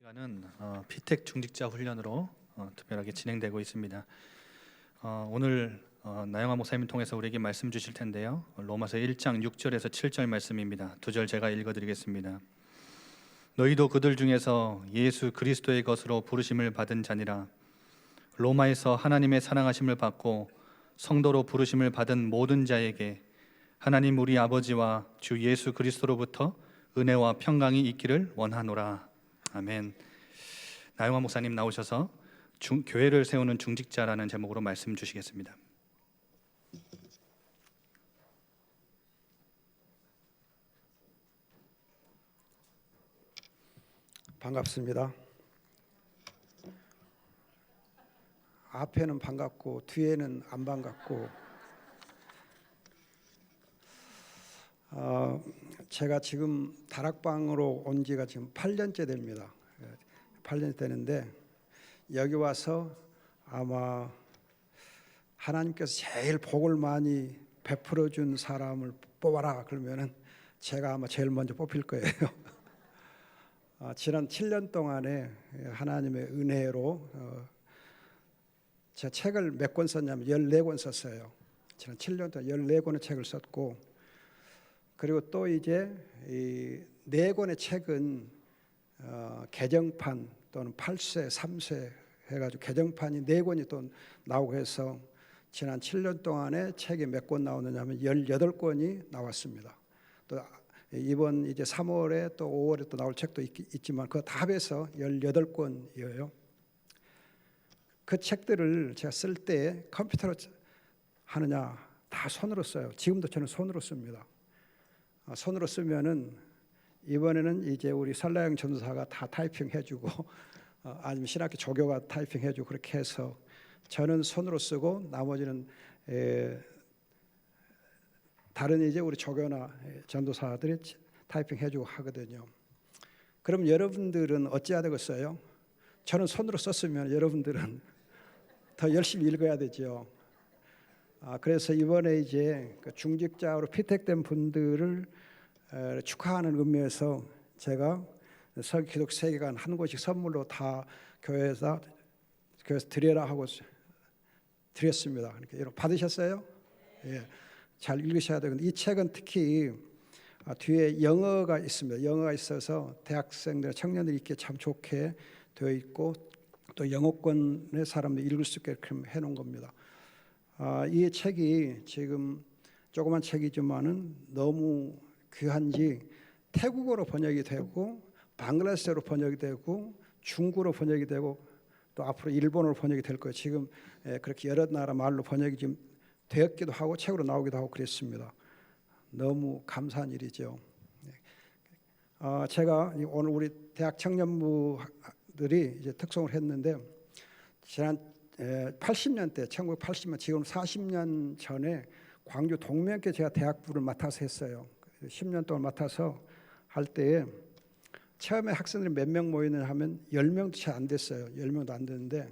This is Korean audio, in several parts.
시간은 피택 중직자 훈련으로 특별하게 진행되고 있습니다. 오늘 나영아 목사님 통해서 우리에게 말씀 주실 텐데요. 로마서 1장 6절에서 7절 말씀입니다. 두 절 제가 읽어드리겠습니다. 너희도 그들 중에서 예수 그리스도의 것으로 부르심을 받은 자니라. 로마에서 하나님의 사랑하심을 받고 성도로 부르심을 받은 모든 자에게 하나님 우리 아버지와 주 예수 그리스도로부터 은혜와 평강이 있기를 원하노라. 아멘. 나영아 목사님 나오셔서 교회를 세우는 중직자라는 제목으로 말씀 주시겠습니다. 반갑습니다. 앞에는 반갑고 뒤에는 안 반갑고 제가 지금 다락방으로 온 지가 지금 8년째 됩니다. 8년 되는데 여기 와서 아마 하나님께서 제일 복을 많이 베풀어 준 사람을 뽑아라 그러면은 제가 아마 제일 먼저 뽑힐 거예요. 지난 7년 동안에 하나님의 은혜로 제가 책을 몇 권 썼냐면 14권 썼어요. 지난 7년 동안 14권의 책을 썼고, 그리고 또 이제 이 4권의 책은 개정판 또는 8쇄, 3쇄 해가지고 개정판이 4권이 또 나오고 해서 지난 7년 동안에 책이 몇 권 나오느냐 하면 18권이 나왔습니다. 또 이번 이제 3월에 또 5월에 또 나올 책도 있지만 그거 다 합해서 18권이에요. 그 책들을 제가 쓸 때 컴퓨터로 하느냐, 다 손으로 써요. 지금도 저는 손으로 씁니다. 손으로 쓰면은 이번에는 이제 우리 설라영 전도사가 다 타이핑해주고 아니면 신학교 조교가 타이핑해주고 그렇게 해서 저는 손으로 쓰고 나머지는 다른 이제 우리 조교나 전도사들이 타이핑해주고 하거든요. 그럼 여러분들은 어찌해야 되겠어요? 저는 손으로 썼으면 여러분들은 더 열심히 읽어야 되죠. 그래서 이번에 이제 중직자로 피택된 분들을 축하하는 의미에서 제가 서기독 세계관 한 곳씩 선물로 다 교회에서 드려라 하고 드렸습니다. 그러니까 여러분 받으셨어요? 예, 잘 읽으셔야 되는데 이 책은 특히 뒤에 영어가 있습니다. 영어가 있어서 대학생들, 청년들이 읽기에 참 좋게 되어 있고 또 영어권의 사람들이 읽을 수 있게끔 해놓은 겁니다. 이 책이 지금 조그만 책이지만은 너무 귀한지 태국어로 번역이 되고 방글라데시어로 번역이 되고 중국어로 번역이 되고 또 앞으로 일본어로 번역이 될 거예요. 지금 그렇게 여러 나라 말로 번역이 지금 되었기도 하고 책으로 나오기도 하고 그랬습니다. 너무 감사한 일이죠. 제가 오늘 우리 대학 청년부들이 이제 특송을 했는데 지난 80년대 1980년 지금 40년 전에 광주 동명교회 제가 대학부를 맡아서 했어요. 10년 동안 맡아서 할 때에 처음에 학생들이 몇 명 모이느냐 하면 10명도 채 안 됐어요. 10명도 안 됐는데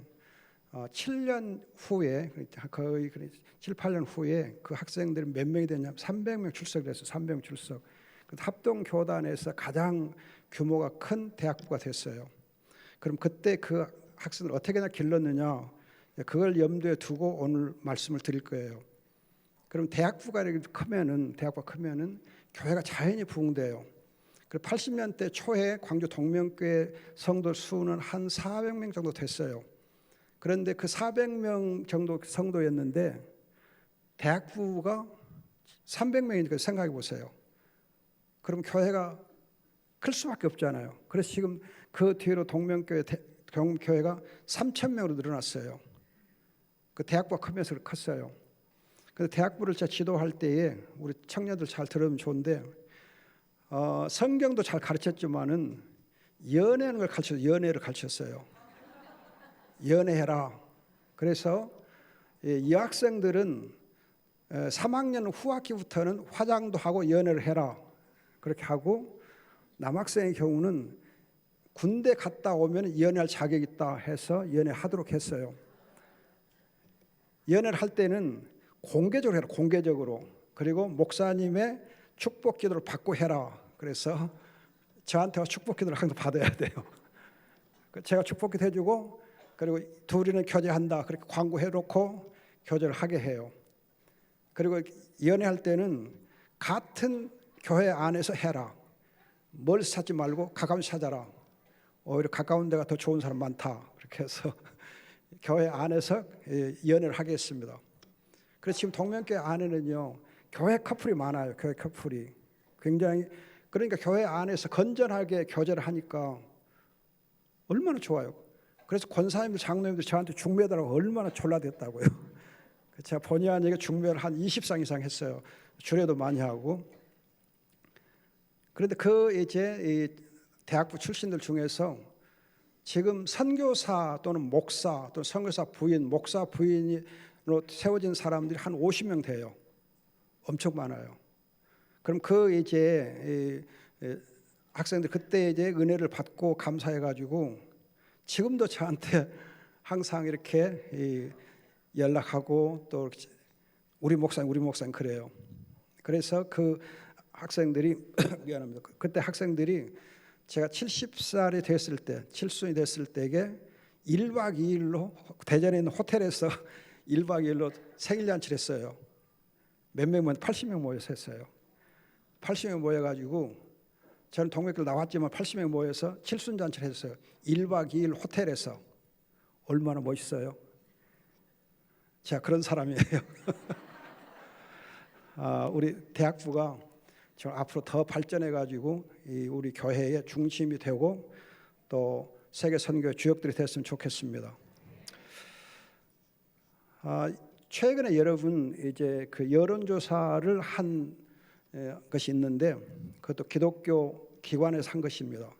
7년 후에 거의 7, 8년 후에 그 학생들이 몇 명이 됐냐면 300명 출석을 했어요. 300명 출석. 합동교단에서 가장 규모가 큰 대학부가 됐어요. 그럼 그때 그 학생을 어떻게나 길렀느냐, 그걸 염두에 두고 오늘 말씀을 드릴 거예요. 그럼 대학부가 크면은 교회가 자연히 부흥돼요. 그 80년대 초에 광주 동명교회 성도 수는 한 400명 정도 됐어요. 그런데 그 400명 정도 성도였는데 대학부가 300명이니까 생각해 보세요. 그럼 교회가 클 수밖에 없잖아요. 그래서 지금 그 뒤로 동명교회가 3,000명으로 늘어났어요. 그 대학부가 크면서 컸어요. 그래서 대학부를 제가 지도할 때에 우리 청년들 잘 들으면 좋은데 성경도 잘 가르쳤지만은 연애하는 걸 연애를 가르쳤어요. 연애해라. 그래서 여학생들은 3학년 후학기부터는 화장도 하고 연애를 해라. 그렇게 하고 남학생의 경우는 군대 갔다 오면 연애할 자격이 있다 해서 연애하도록 했어요. 연애를 할 때는 공개적으로 해라. 공개적으로. 그리고 목사님의 축복 기도를 받고 해라. 그래서 저한테 축복 기도를 항상 받아야 돼요. 제가 축복기도 해주고 그리고 둘이는 교제한다 그렇게 광고해놓고 교제를 하게 해요. 그리고 연애할 때는 같은 교회 안에서 해라. 멀리 찾지 말고 가까운 찾아라. 오히려 가까운 데가 더 좋은 사람 많다. 그렇게 해서 교회 안에서 연애를 하겠습니다. 그래서 지금 동명교회 안에는요 교회 커플이 많아요. 교회 커플이 굉장히, 그러니까 교회 안에서 건전하게 교제를 하니까 얼마나 좋아요. 그래서 권사님들 장로님들 저한테 중매달라고 얼마나 졸라댔다고요. 제가 본의 아니게 중매를 한 20상 이상 했어요. 주례도 많이 하고. 그런데 그 이제 이 대학부 출신들 중에서 지금 선교사 또는 목사 또는 선교사 부인, 목사 부인으로 세워진 사람들이 한 50명 돼요. 엄청 많아요. 그럼 그 이제 학생들 그때 이제 은혜를 받고 감사해가지고 지금도 저한테 항상 이렇게 연락하고 또 우리 목사님 그래요. 그래서 그 학생들이 미안합니다. 그때 학생들이 제가 70살이 됐을 때, 칠순이 됐을 때에 1박 2일로 대전에 있는 호텔에서 1박 2일로 생일잔치를 했어요. 몇 명만 80명 모여서 했어요. 80명 모여가지고 저는 동맥길 나왔지만 80명 모여서 칠순잔치를 했어요. 1박 2일 호텔에서. 얼마나 멋있어요. 제가 그런 사람이에요. 우리 대학부가 저 앞으로 더 발전해가지고 우리 교회의 중심이 되고 또 세계 선교의 주역들이 됐으면 좋겠습니다. 최근에 여러분 이제 그 여론조사를 한 것이 있는데 그것도 기독교 기관에서 한 것입니다.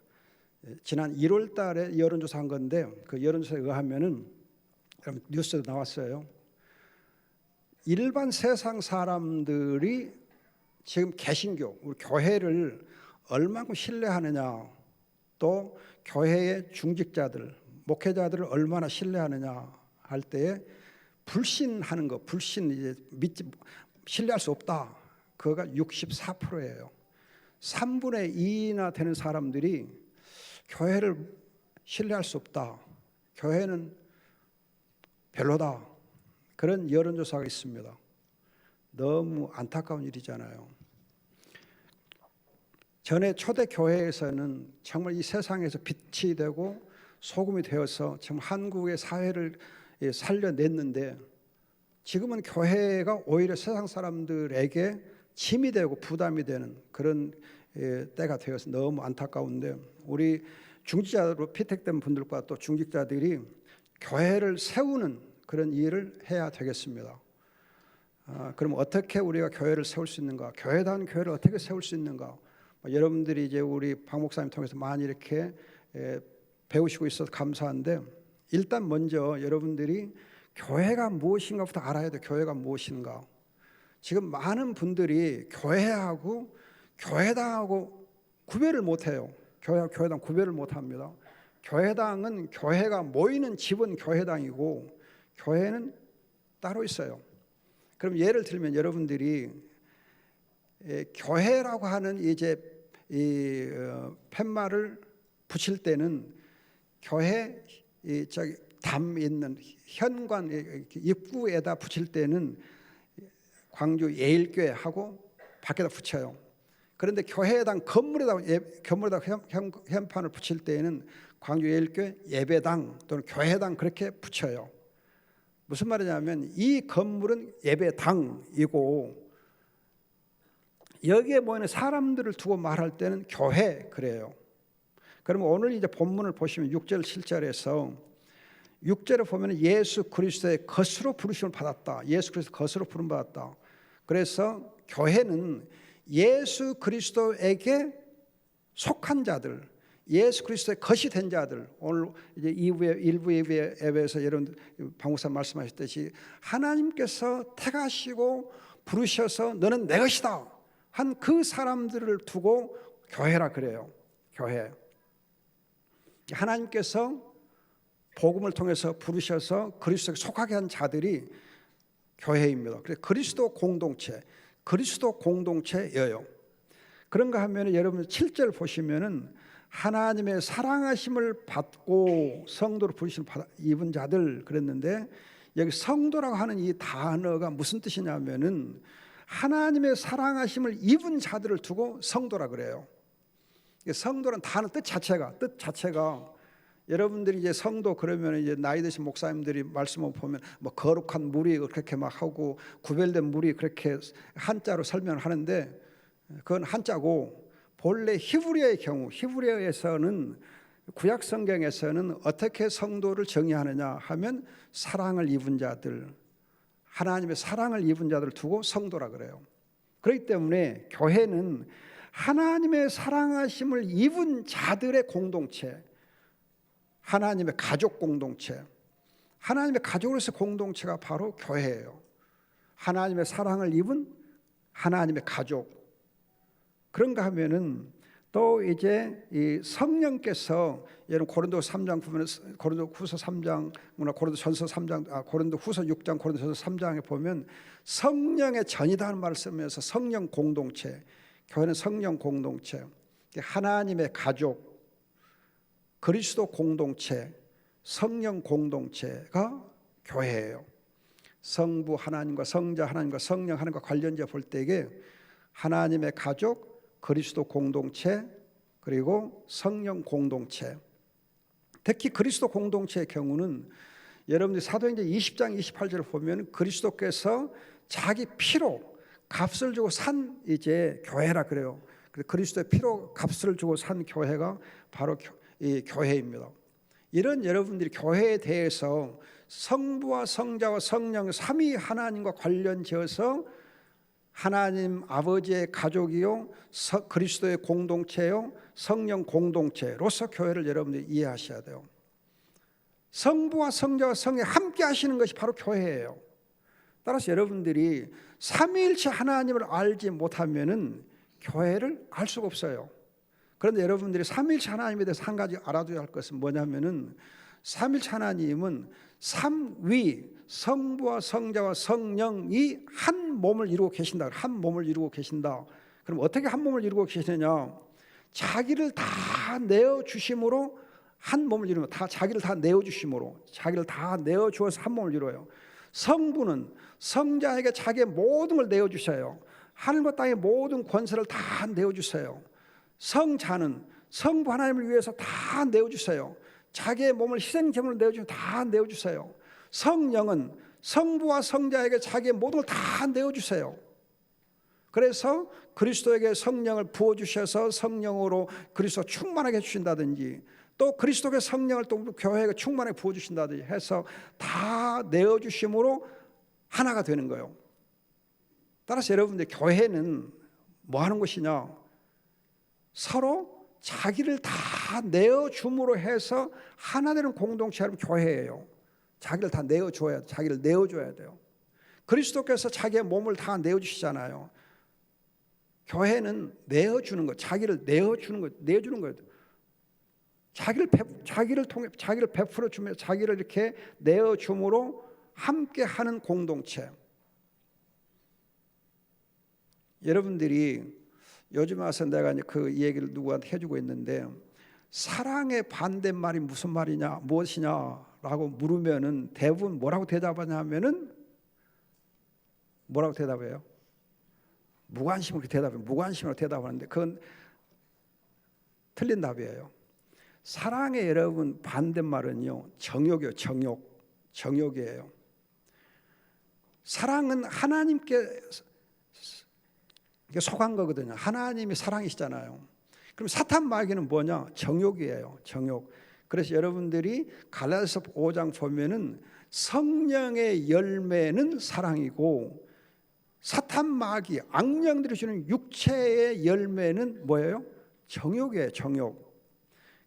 지난 1월 달에 여론조사한 건데 그 여론조사에 의하면은 뉴스에 나왔어요. 일반 세상 사람들이 지금 개신교, 우리 교회를 얼마큼 신뢰하느냐, 또 교회의 중직자들, 목회자들을 얼마나 신뢰하느냐 할 때에 불신하는 거, 불신 이제 신뢰할 수 없다. 그거가 64%예요. 3분의 2나 되는 사람들이 교회를 신뢰할 수 없다. 교회는 별로다. 그런 여론조사가 있습니다. 너무 안타까운 일이잖아요. 전에 초대 교회에서는 정말 이 세상에서 빛이 되고 소금이 되어서 정말 한국의 사회를 살려냈는데 지금은 교회가 오히려 세상 사람들에게 짐이 되고 부담이 되는 그런 때가 되어서 너무 안타까운데 우리 중직자로 피택된 분들과 또 중직자들이 교회를 세우는 그런 일을 해야 되겠습니다. 그럼 어떻게 우리가 교회를 세울 수 있는가? 교회다운 교회를 어떻게 세울 수 있는가? 여러분들이 이제 우리 박 목사님 통해서 많이 이렇게 배우시고 있어서 감사한데 일단 먼저 여러분들이 교회가 무엇인가부터 알아야 돼. 교회가 무엇인가? 지금 많은 분들이 교회하고 교회당하고 구별을 못해요. 교회와 교회당 구별을 못합니다. 교회당은 교회가 모이는 집은 교회당이고 교회는 따로 있어요. 그럼 예를 들면 여러분들이 교회라고 하는 이제 이 팻말을 붙일 때는 교회 저기 담 있는 현관 입구에다 붙일 때는 광주 예일교회하고 밖에다 붙여요. 그런데 교회당 건물에다 현판을 붙일 때에는 광주 예일교회 예배당 또는 교회당 그렇게 붙여요. 무슨 말이냐면 이 건물은 예배당이고 여기에 모이는 사람들을 두고 말할 때는 교회 그래요. 그러면 오늘 이제 본문을 보시면 6절 7절에서 6절에 보면 예수 그리스도의 것으로 부르심을 받았다. 예수 그리스도 것으로 부름 받았다. 그래서 교회는 예수 그리스도에게 속한 자들, 예수 그리스도의 것이 된 자들. 오늘 이제 일부 예배에서 여러분 방목사 말씀하셨듯이 하나님께서 택하시고 부르셔서 너는 내 것이다 한 그 사람들을 두고 교회라 그래요. 교회. 하나님께서 복음을 통해서 부르셔서 그리스도에 속하게 한 자들이 교회입니다. 그래서 그리스도 공동체예요. 그런가 하면 여러분 7절 보시면은 하나님의 사랑하심을 받고 성도로 부르심을 입은 자들 그랬는데, 여기 성도라고 하는 이 단어가 무슨 뜻이냐면은 하나님의 사랑하심을 입은 자들을 두고 성도라 그래요. 성도는 단어 뜻 자체가 여러분들이 이제 성도 그러면 이제 나이 드신 목사님들이 말씀을 보면 뭐 거룩한 무리 그렇게 막 하고 구별된 무리 그렇게 한자로 설명을 하는데, 그건 한자고 본래 히브리어의 경우, 히브리어에서는 구약 성경에서는 어떻게 성도를 정의하느냐 하면 사랑을 입은 자들, 하나님의 사랑을 입은 자들을 두고 성도라 그래요. 그렇기 때문에 교회는 하나님의 사랑하심을 입은 자들의 공동체, 하나님의 가족 공동체, 하나님의 가족으로서 공동체가 바로 교회예요. 하나님의 사랑을 입은 하나님의 가족. 그런가 하면은 또 이제 이 성령께서, 여러분 고린도서 3장 보면, 고린도후서 3장, 고린도전서 3장, 고린도후서 6장, 고린도전서 3장에 보면 성령의 전이라는 말을 쓰면서 성령 공동체, 교회는 성령 공동체, 하나님의 가족, 그리스도 공동체, 성령 공동체가 교회예요. 성부 하나님과 성자 하나님과 성령 하나님과 관련제 볼 때에 하나님의 가족, 그리스도 공동체, 그리고 성령 공동체. 특히 그리스도 공동체의 경우는 여러분들이 사도행전 20장 28절을 보면 그리스도께서 자기 피로 값을 주고 산 이제 교회라 그래요. 그리스도의 피로 값을 주고 산 교회가 바로 이 교회입니다. 이런 여러분들이 교회에 대해서 성부와 성자와 성령 삼위 하나님과 관련지어서 하나님 아버지의 가족이요, 그리스도의 공동체요, 성령 공동체로서 교회를 여러분들이 이해하셔야 돼요. 성부와 성자와 성령이 함께 하시는 것이 바로 교회예요. 따라서 여러분들이 삼위일체 하나님을 알지 못하면은 교회를 알 수가 없어요. 그런데 여러분들이 삼위일체 하나님에 대해서 한 가지 알아둬야 할 것은 뭐냐면은 삼위일체 하나님은 삼위, 성부와 성자와 성령이 한 몸을 이루고 계신다. 한 몸을 이루고 계신다. 그럼 어떻게 한 몸을 이루고 계시느냐? 자기를 다 내어 주심으로 한 몸을 이루면, 다 자기를 다 내어 주심으로, 자기를 다 내어 주어서 한 몸을 이루어요. 성부는 성자에게 자기의 모든 걸 내어 주셔요. 하늘과 땅의 모든 권세를 다 내어 주세요. 성자는 성부 하나님을 위해서 다 내어 주세요. 자기의 몸을 희생제물로 내어 주시면 다 내어 주세요. 성령은 성부와 성자에게 자기의 모든 걸 다 내어 주세요. 그래서 그리스도에게 성령을 부어 주셔서 성령으로 그리스도 충만하게 해 주신다든지, 또 그리스도의 성령을 또 교회에 충만하게 부어 주신다든지 해서 다 내어 주심으로 하나가 되는 거예요. 따라서 여러분들 교회는 뭐 하는 것이냐? 서로 자기를 다 내어 줌으로 해서 하나 되는 공동체가 교회예요. 자기를 다 내어 줘야, 자기를 내어 줘야 돼요. 그리스도께서 자기의 몸을 다 내어 주시잖아요. 교회는 내어 주는 것, 자기를 내어 주는 것, 내어 주는 거예요. 자기를 통해 자기를 베풀어 주며 자기를 이렇게 내어 줌으로 함께 하는 공동체. 여러분들이 요즘 와서 내가 그 얘기를 누구한테 해주고 있는데, 사랑의 반대말이 무슨 말이냐, 무엇이냐라고 물으면은 대부분 뭐라고 대답하냐면은 뭐라고 대답해요? 무관심으로 대답해요. 무관심으로 대답하는데 그건 틀린 답이에요. 사랑의 여러분 반대말은요, 정욕이에요. 정욕이에요. 사랑은 하나님께 속한 거거든요. 하나님이 사랑이시잖아요. 그럼 사탄 마귀는 뭐냐? 정욕이에요. 정욕. 그래서 여러분들이 갈라디아서 5장 보면은 성령의 열매는 사랑이고, 사탄 마귀 악령들이 주는 육체의 열매는 뭐예요? 정욕이에요. 정욕.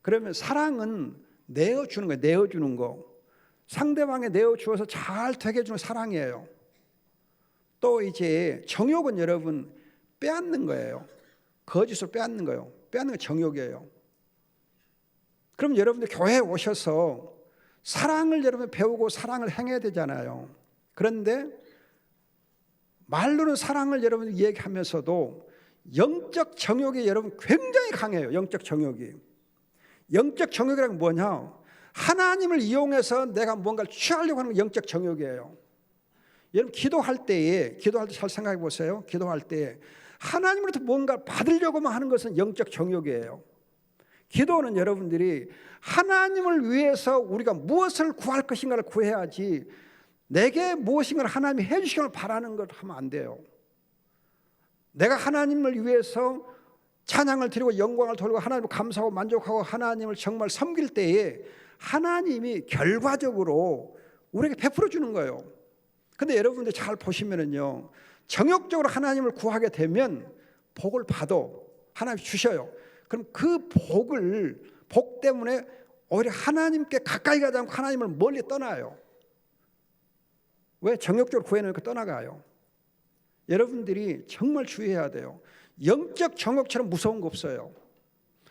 그러면 사랑은 내어주는 거예요. 내어주는 거. 상대방에 내어주어서 잘 되게 해주는 사랑이에요. 또 이제 정욕은 여러분 빼앗는 거예요. 거짓으로 빼앗는 거예요. 빼앗는 게 정욕이에요. 그럼 여러분들 교회에 오셔서 사랑을 여러분 배우고 사랑을 행해야 되잖아요. 그런데 말로는 사랑을 여러분 얘기하면서도 영적 정욕이 여러분 굉장히 강해요. 영적 정욕이. 영적 정욕이란 뭐냐? 하나님을 이용해서 내가 뭔가를 취하려고 하는 게 영적 정욕이에요. 여러분 기도할 때 잘 생각해 보세요. 기도할 때 하나님으로부터 뭔가 받으려고만 하는 것은 영적 정욕이에요. 기도는 여러분들이 하나님을 위해서 우리가 무엇을 구할 것인가를 구해야지 내게 무엇인가를 하나님이 해주시기를 바라는 걸 하면 안 돼요. 내가 하나님을 위해서 찬양을 드리고 영광을 돌리고 하나님을 감사하고 만족하고 하나님을 정말 섬길 때에 하나님이 결과적으로 우리에게 베풀어 주는 거예요. 근데 여러분들 잘 보시면은요, 정욕적으로 하나님을 구하게 되면 복을 받아 하나님이 주셔요. 그럼 그 복 때문에 오히려 하나님께 가까이 가지 않고 하나님을 멀리 떠나요. 왜? 정욕적으로 구해놓으니까 떠나가요. 여러분들이 정말 주의해야 돼요. 영적 정욕처럼 무서운 거 없어요.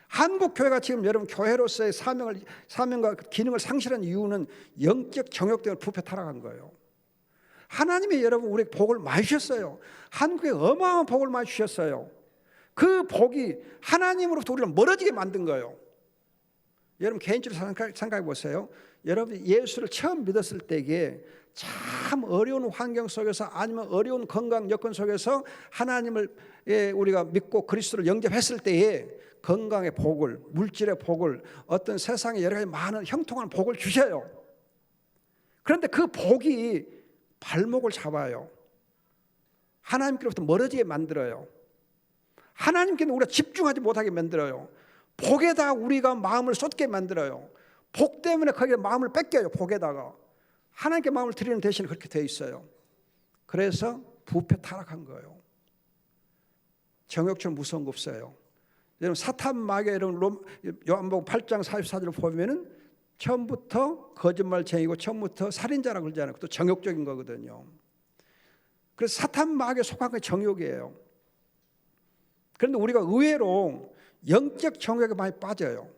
한국 교회가 지금 여러분 교회로서의 사명과 기능을 상실한 이유는 영적 정욕 때문에 부패 타락한 거예요. 하나님이 여러분 우리에게 복을 많이 주셨어요. 한국에 어마어마한 복을 많이 주셨어요. 그 복이 하나님으로부터 우리를 멀어지게 만든 거예요. 여러분 개인적으로 생각해 보세요. 여러분 예수를 처음 믿었을 때에 참 어려운 환경 속에서 아니면 어려운 건강 여건 속에서 하나님을 우리가 믿고 그리스도를 영접했을 때에 건강의 복을, 물질의 복을, 어떤 세상에 여러 가지 많은 형통한 복을 주셔요. 그런데 그 복이 발목을 잡아요. 하나님께로부터 멀어지게 만들어요. 하나님께는 우리가 집중하지 못하게 만들어요. 복에다 우리가 마음을 쏟게 만들어요. 복 때문에 거기에 마음을 뺏겨요. 복에다가 하나님께 마음을 드리는 대신에 그렇게 되어 있어요. 그래서 부패 타락한 거예요. 정욕처럼 무서운 거 없어요. 여러분 사탄 마귀 여러분 요한복음 8장 44절을 보면은 처음부터 거짓말쟁이고 처음부터 살인자라고 그러잖아요. 그것도 정욕적인 거거든요. 그래서 사탄 마귀에 속한 게 정욕이에요. 그런데 우리가 의외로 영적 정욕에 많이 빠져요.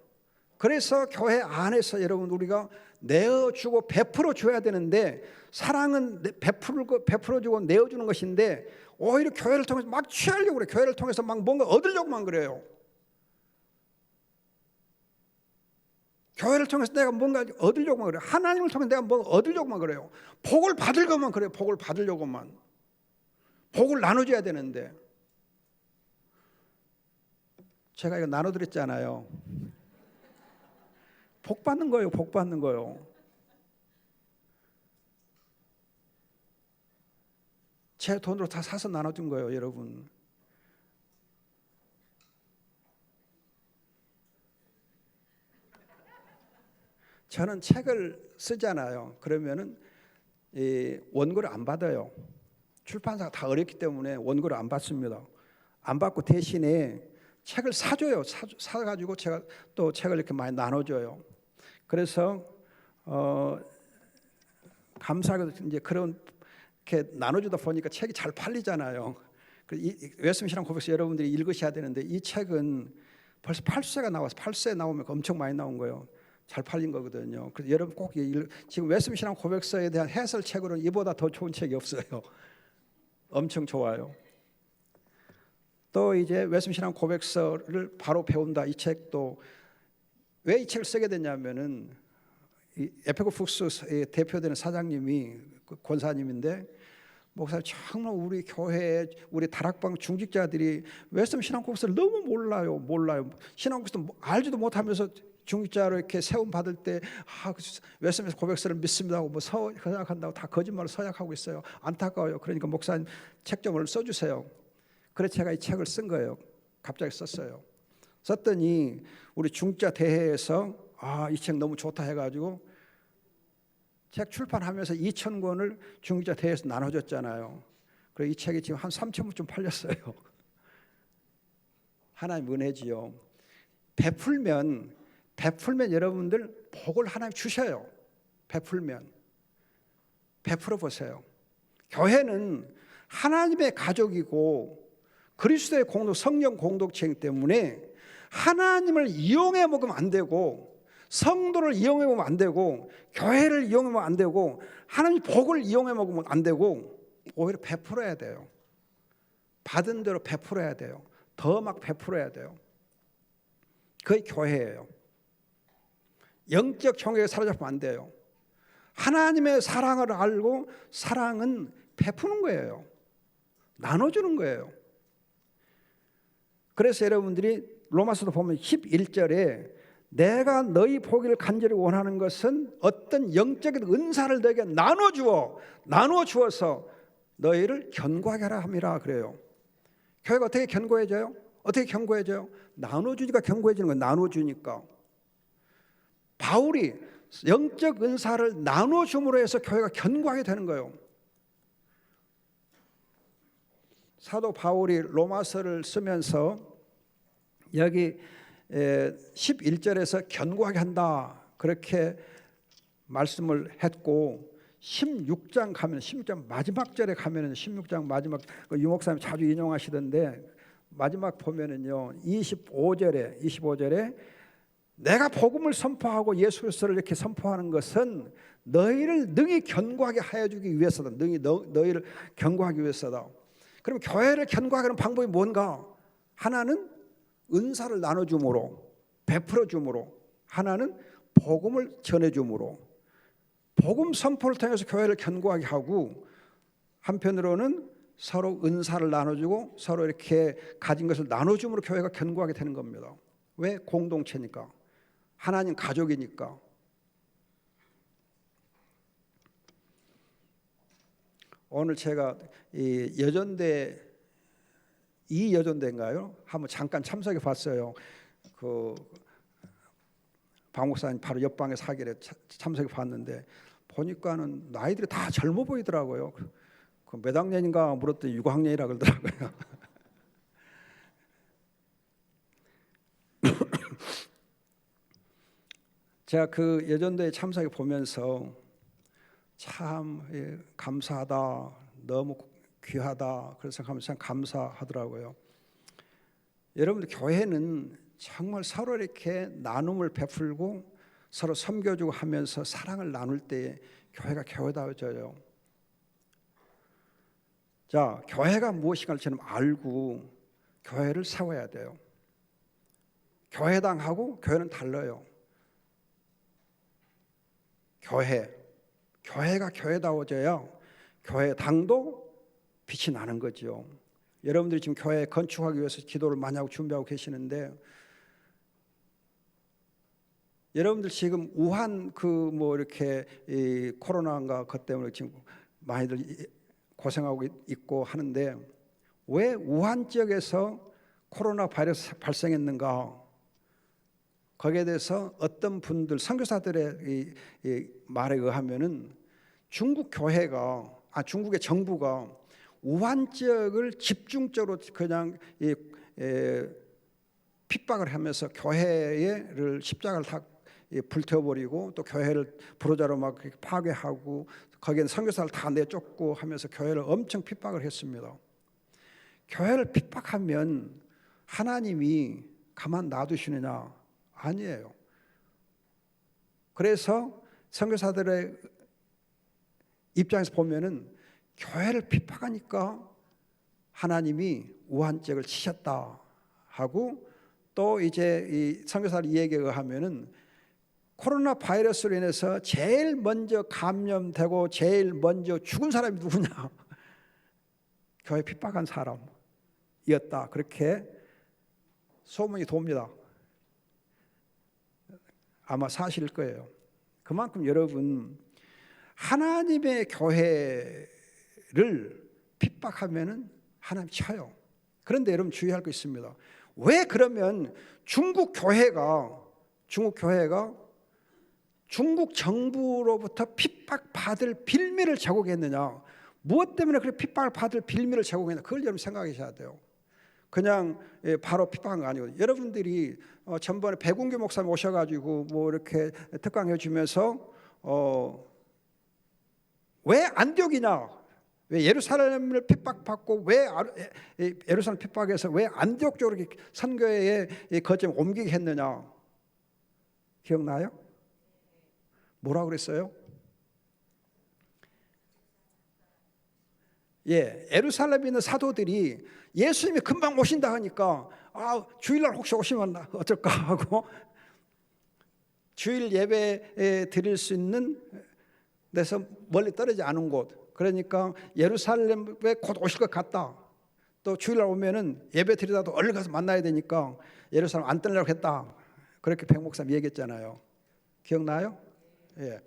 그래서 교회 안에서 여러분 우리가 내어주고 베풀어 줘야 되는데 사랑은 베풀어 주고 내어주는 것인데 오히려 교회를 통해서 막 취하려고 그래요. 교회를 통해서 막 뭔가 얻으려고만 그래요. 교회를 통해서 내가 뭔가 얻으려고만 그래요. 하나님을 통해서 내가 뭔가 얻으려고만 그래요. 복을 받으려고만 그래요. 복을 받으려고만. 복을 나눠줘야 되는데 제가 이거 나눠드렸잖아요. 복 받는 거예요. 복 받는 거요. 제 돈으로 다 사서 나눠준 거예요. 여러분. 저는 책을 쓰잖아요. 그러면은 원고를 안 받아요. 출판사가 다 어렵기 때문에 원고를 안 받습니다. 안 받고 대신에 책을 사줘요. 사가지고 제가 또 책을 이렇게 많이 나눠줘요. 그래서 감사하게도 이제 그렇게 나눠주다 보니까 책이 잘 팔리잖아요. 웨스민스랑 고백서 여러분들이 읽으셔야 되는데 이 책은 벌써 8쇄가 나와서 8쇄 나오면 엄청 많이 나온 거예요. 잘 팔린 거거든요. 그래서 여러분 꼭 지금 웨스민스랑 고백서에 대한 해설책으로는 이보다 더 좋은 책이 없어요. 엄청 좋아요. 또 이제 웨스민스랑 고백서를 바로 배운다. 이 책도 왜 이 책을 쓰게 됐냐면은 에페고 푹스 대표되는 사장님이 권사님인데 목사님 정말 우리 교회 우리 다락방 중직자들이 웨스민 신앙고백서를 너무 몰라요. 신앙고백서 알지도 못하면서 중직자로 이렇게 세움 받을 때 웨스민 고백서를 믿습니다 하고 뭐 서약한다고 다 거짓말로 서약하고 있어요. 안타까워요. 그러니까 목사님 책 좀 써주세요. 그래서 제가 이 책을 쓴 거예요. 갑자기 썼어요. 썼더니 우리 중직자 대회에서 이 책 너무 좋다 해가지고 책 출판하면서 2,000권을 중직자 대회에서 나눠줬잖아요. 그리고 이 책이 지금 한 3,000부쯤 팔렸어요. 하나님 은혜지요. 베풀면 여러분들 복을 하나님 주셔요. 베풀어 보세요. 교회는 하나님의 가족이고 그리스도의 성령 공동체이기 때문에 하나님을 이용해 먹으면 안 되고 성도를 이용해 먹으면 안 되고 교회를 이용해 먹으면 안 되고 하나님 복을 이용해 먹으면 안 되고 오히려 베풀어야 돼요. 받은 대로 베풀어야 돼요. 더 막 베풀어야 돼요. 그게 교회예요. 영적 정욕에 사로잡히면 안 돼요. 하나님의 사랑을 알고 사랑은 베푸는 거예요. 나눠주는 거예요. 그래서 여러분들이 로마서도 보면 11절에 내가 너희 보기를 간절히 원하는 것은 어떤 영적인 은사를 너에게 나눠주어서 너희를 견고하게 하라 함이라 그래요. 교회가 어떻게 견고해져요? 어떻게 견고해져요? 나눠주니까 견고해지는 거예요. 나눠주니까. 바울이 영적 은사를 나눠줌으로 해서 교회가 견고하게 되는 거예요. 사도 바울이 로마서를 쓰면서 여기 11절에서 견고하게 한다 그렇게 말씀을 했고 16장 가면 16장 마지막 절에 가면은 16장 마지막 유 목사님 자주 인용하시던데 마지막 보면은요 25절에 내가 복음을 선포하고 예수 그리스도를 이렇게 선포하는 것은 너희를 능히 견고하게 하여 주기 위해서다. 능히 너희를 견고하기 위해서다. 그럼 교회를 견고하게 하는 방법이 뭔가? 하나는 은사를 나눠줌으로 베풀어 줌으로, 하나는 복음을 전해 줌으로, 복음 선포를 통해서 교회를 견고하게 하고, 한편으로는 서로 은사를 나눠주고 서로 이렇게 가진 것을 나눠줌으로 교회가 견고하게 되는 겁니다. 왜? 공동체니까, 하나님 가족이니까. 오늘 제가 이 여전대인가요? 한번 잠깐 참석해 봤어요. 그 박 목사님 바로 옆방에 사길에 참석해 봤는데 보니까는 나이들이 다 젊어 보이더라고요. 그 몇 학년인가 물었더니 6학년이라 그러더라고요. 제가 그 여전도에 참석해 보면서 참 감사하다, 너무 귀하다 그래서 생각하면서 참 감사하더라고요. 여러분들 교회는 정말 서로 이렇게 나눔을 베풀고 서로 섬겨주고 하면서 사랑을 나눌 때 교회가 교회다워져요. 자, 교회가 무엇인가를 저는 알고 교회를 세워야 돼요. 교회당하고 교회는 달라요. 교회가 교회다워져야 교회당도 빛이 나는 거죠. 여러분들이 지금 교회 건축하기 위해서 기도를 많이 하고 준비하고 계시는데, 여러분들 지금 우한 이렇게 이 코로나인가 그 때문에 지금 많이들 고생하고 있고 하는데, 왜 우한 지역에서 코로나 바이러스 발생했는가? 거기에 대해서 어떤 분들 선교사들의 이 말에 의하면은 중국의 정부가 우한 지역을 집중적으로 그냥 핍박을 하면서 교회를 십자가를 다 불태워버리고 또 교회를 부르자로 막 파괴하고 거기에 선교사를 다 내쫓고 하면서 교회를 엄청 핍박을 했습니다. 교회를 핍박하면 하나님이 가만 놔두시느냐? 아니에요. 그래서 선교사들의 입장에서 보면은 교회를 핍박하니까 하나님이 우한 지역을 치셨다 하고, 또 이제 이 선교사들 이야기에 의하면은 코로나 바이러스로 인해서 제일 먼저 감염되고 제일 먼저 죽은 사람이 누구냐? 교회 핍박한 사람이었다. 그렇게 소문이 돕니다. 아마 사실일 거예요. 그만큼 여러분, 하나님의 교회를 핍박하면은 하나님 쳐요. 그런데 여러분 주의할 거 있습니다. 왜 그러면 중국 교회가 중국 정부로부터 핍박받을 빌미를 제공했느냐? 무엇 때문에 그렇게 핍박을 받을 빌미를 제공했느냐? 그걸 여러분 생각하셔야 돼요. 그냥 바로 핍박한 거 아니고, 여러분들이 전번에 백운규 목사님 오셔가지고 뭐 이렇게 특강해 주면서 왜 안디옥이냐, 왜 예루살렘을 핍박받고 왜 예루살렘 핍박해서 왜 안디옥 쪽으로 선교의 거점을 옮기게 했느냐? 기억나요? 뭐라고 그랬어요? 예루살렘에 있는 사도들이 예수님이 금방 오신다 하니까 주일날 혹시 오시면 어쩔까 하고 주일 예배에 드릴 수 있는 데서 멀리 떨어지지 않은 곳, 그러니까 예루살렘에 곧 오실 것 같다. 또 주일날 오면은 예배 드리다도 얼른 가서 만나야 되니까 예루살렘 안 떠나려고 했다. 그렇게 백 목사님 얘기했잖아요. 기억나요? 예.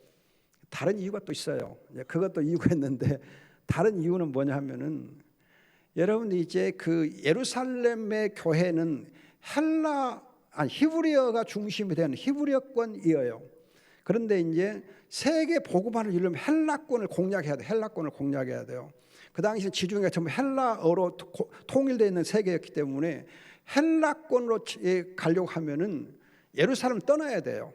다른 이유가 또 있어요. 그것도 이유가 있는데, 다른 이유는 뭐냐 하면은, 여러분 이제 그 예루살렘의 교회는 히브리어가 중심이 되는 히브리어권이에요. 그런데 이제 세계 복음화를 이루려면 헬라권을 공략해야 돼. 헬라권을 공략해야 돼요. 그 당시 지중해가 전부 헬라어로 통일되어 있는 세계였기 때문에 헬라권으로 가려고 하면은 예루살렘 떠나야 돼요.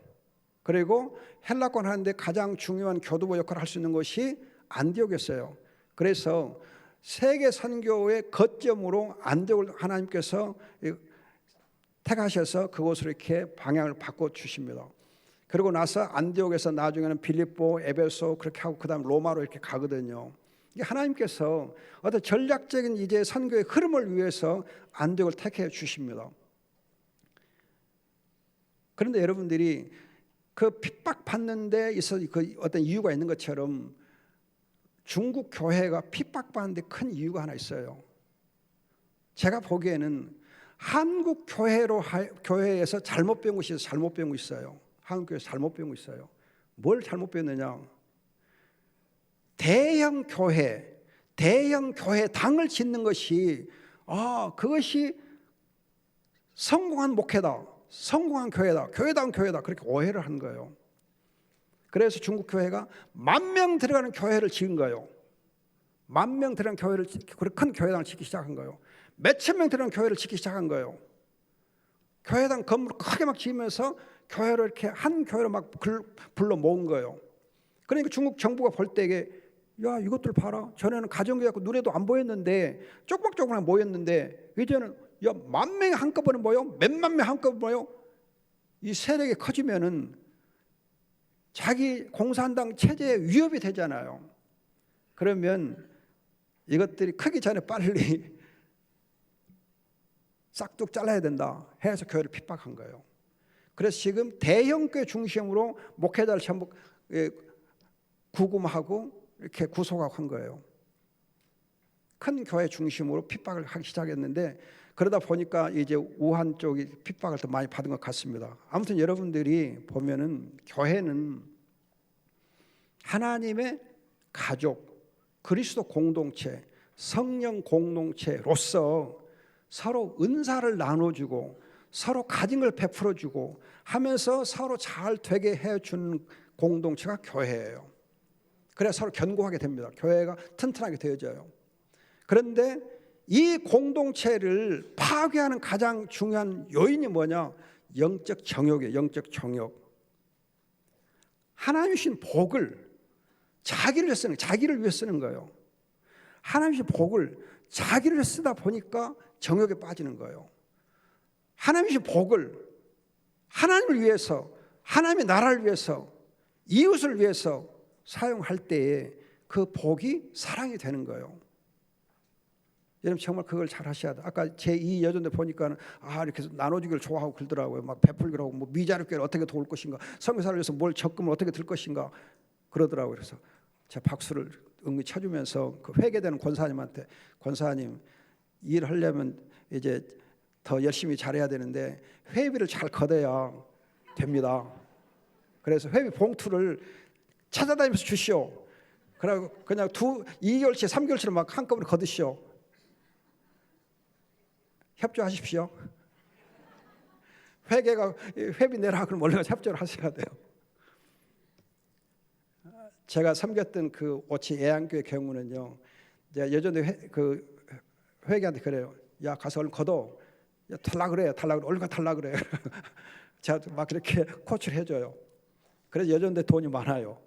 그리고 헬라권 하는데 가장 중요한 교두보 역할을 할 수 있는 것이 안디옥이었어요. 그래서 세계 선교의 거점으로 안디옥을 하나님께서 택하셔서 그곳으로 이렇게 방향을 바꿔 주십니다. 그리고 나서 안디옥에서 나중에는 빌립보, 에베소 그렇게 하고 그다음 로마로 이렇게 가거든요. 이게 하나님께서 어떤 전략적인 이제 선교의 흐름을 위해서 안디옥을 택해 주십니다. 그런데 여러분들이 그 핍박받는 데 있어서 그 어떤 이유가 있는 것처럼 중국 교회가 핍박받는 데 큰 이유가 하나 있어요. 제가 보기에는 한국 교회에서 잘못 배운 것이 잘못 배운 거 있어요. 한국 교회에서 잘못 배운 거 있어요. 뭘 잘못 배웠느냐? 대형 교회 당을 짓는 것이 그것이 성공한 목회다, 성공한 교회다, 교회다운 교회다, 그렇게 오해를 하는 거예요. 그래서 중국 교회가 10,000명 들어가는 교회를 지은 거예요. 10,000명 들어가는 교회를, 큰 교회당을 짓기 시작한 거예요. 몇천 명 들어가는 교회를 짓기 시작한 거예요. 교회당 건물 크게 막 지으면서 교회를 이렇게 한 교회로 막 불러 모은 거예요. 그러니까 중국 정부가 볼 때에 야, 이것들 봐라. 전에는 가정교회고 눈에도 안 보였는데 조금조금 모였는데 이제는 야, 10,000명이 한꺼번에 모여, 몇만 명 한꺼번에 모여. 이 세력이 커지면은 자기 공산당 체제에 위협이 되잖아요. 그러면 이것들이 크기 전에 빨리 싹둑 잘라야 된다 해서 교회를 핍박한 거예요. 그래서 지금 대형 교회 중심으로 목회자를 전부 구금하고 이렇게 구속하고 한 거예요. 큰 교회 중심으로 핍박을 하기 시작했는데 그러다 보니까 이제 우한 쪽이 핍박을 더 많이 받은 것 같습니다. 아무튼 여러분들이 보면은 교회는 하나님의 가족, 그리스도 공동체, 성령 공동체로서 서로 은사를 나눠주고 서로 가진 걸 베풀어주고 하면서 서로 잘 되게 해주는 공동체가 교회예요. 그래야 서로 견고하게 됩니다. 교회가 튼튼하게 되어져요. 그런데 이 공동체를 파괴하는 가장 중요한 요인이 뭐냐? 영적 정욕이에요. 영적 정욕. 하나님 주신 복을 자기를 위해 쓰는 거예요. 하나님 주신 복을 자기를 위해 쓰다 보니까 정욕에 빠지는 거예요. 하나님 주신 복을 하나님을 위해서, 하나님의 나라를 위해서, 이웃을 위해서 사용할 때에 그 복이 사랑이 되는 거예요. 여러분 정말 그걸 잘 하셔야 돼요. 아까 제2 여전대 보니까 이렇게 나눠주기를 좋아하고 그러더라고요. 막 베풀기를 하고 뭐 미자립교회를 어떻게 도울 것인가, 선교사를 위해서 뭘 적금을 어떻게 들 것인가 그러더라고요. 그래서 제가 박수를 은근히 쳐주면서 그 회개되는 권사님한테 권사님 일하려면 이제 더 열심히 잘해야 되는데 회비를 잘 걷어야 됩니다. 그래서 회비 봉투를 찾아다니면서 주시오. 그리고 그냥 2개월치, 3개월치를 막 한꺼번에 걷으시오. 협조하십시오. 회비 내라 그러면 얼른 협조를 하셔야 돼요. 제가 섬겼던 그 오치 예안교회 경우는요, 제가 예전에 그 회계한테 그래요. 야, 가서 얼른 걷어. 야, 탈락 그래. 얼른 탈락 그래. 제가 막 그렇게 코치를 해줘요. 그래서 예전에 돈이 많아요.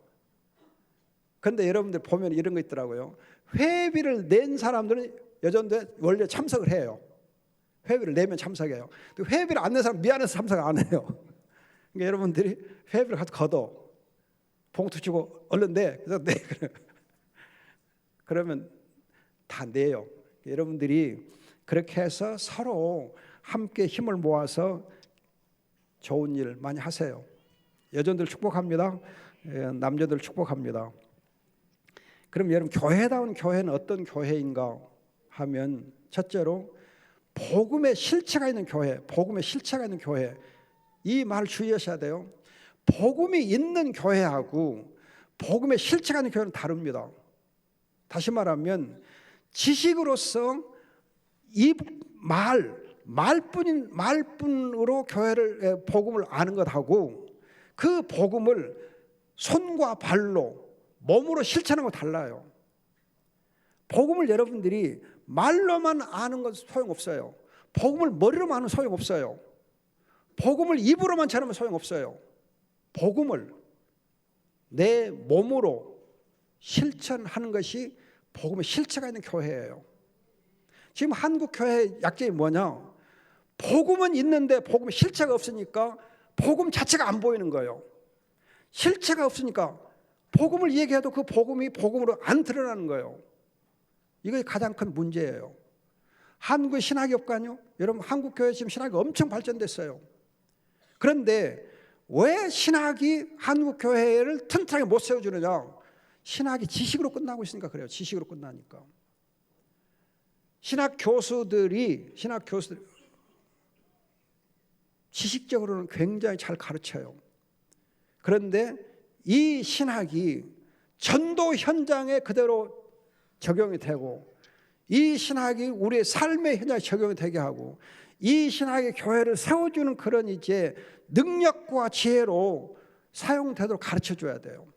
그런데 여러분들 보면 이런 거 있더라고요. 회비를 낸 사람들은 예전에 원래 참석을 해요. 회비를 내면 참석해요. 회비를 안 낸 사람 미안해서 참석 안 해요. 그러니까 여러분들이 회비를 가서 걷어. 봉투 주고 얼른 내. 그래서 내. 그러면 다 내요. 여러분들이 그렇게 해서 서로 함께 힘을 모아서 좋은 일 많이 하세요. 여전들 축복합니다. 남자들 축복합니다. 그럼 여러분 교회다운 교회는 어떤 교회인가 하면 첫째로 복음의 실체가 있는 교회, 복음의 실체가 있는 교회. 이 말 주의하셔야 돼요. 복음이 있는 교회하고 복음의 실체가 있는 교회는 다릅니다. 다시 말하면 지식으로서 이 말뿐으로 교회를 복음을 아는 것하고 그 복음을 손과 발로 몸으로 실천하는 거 달라요. 복음을 여러분들이 말로만 아는 건 소용없어요. 복음을 머리로만 아는 소용없어요. 복음을 입으로만 전하면 소용없어요. 복음을 내 몸으로 실천하는 것이 복음의 실체가 있는 교회예요. 지금 한국 교회의 약점이 뭐냐? 복음은 있는데 복음의 실체가 없으니까 복음 자체가 안 보이는 거예요. 실체가 없으니까 복음을 얘기해도 그 복음이 복음으로 안 드러나는 거예요. 이게 가장 큰 문제예요. 한국에 신학이 없거든요. 여러분 한국 교회 지금 신학이 엄청 발전됐어요. 그런데 왜 신학이 한국 교회를 튼튼하게 못 세워주느냐? 신학이 지식으로 끝나고 있으니까 그래요. 지식으로 끝나니까. 신학 교수들이 지식적으로는 굉장히 잘 가르쳐요. 그런데 이 신학이 전도 현장에 그대로 적용이 되고 이 신학이 우리의 삶의 현장에 적용이 되게 하고 이 신학이 교회를 세워주는 그런 이제 능력과 지혜로 사용되도록 가르쳐줘야 돼요.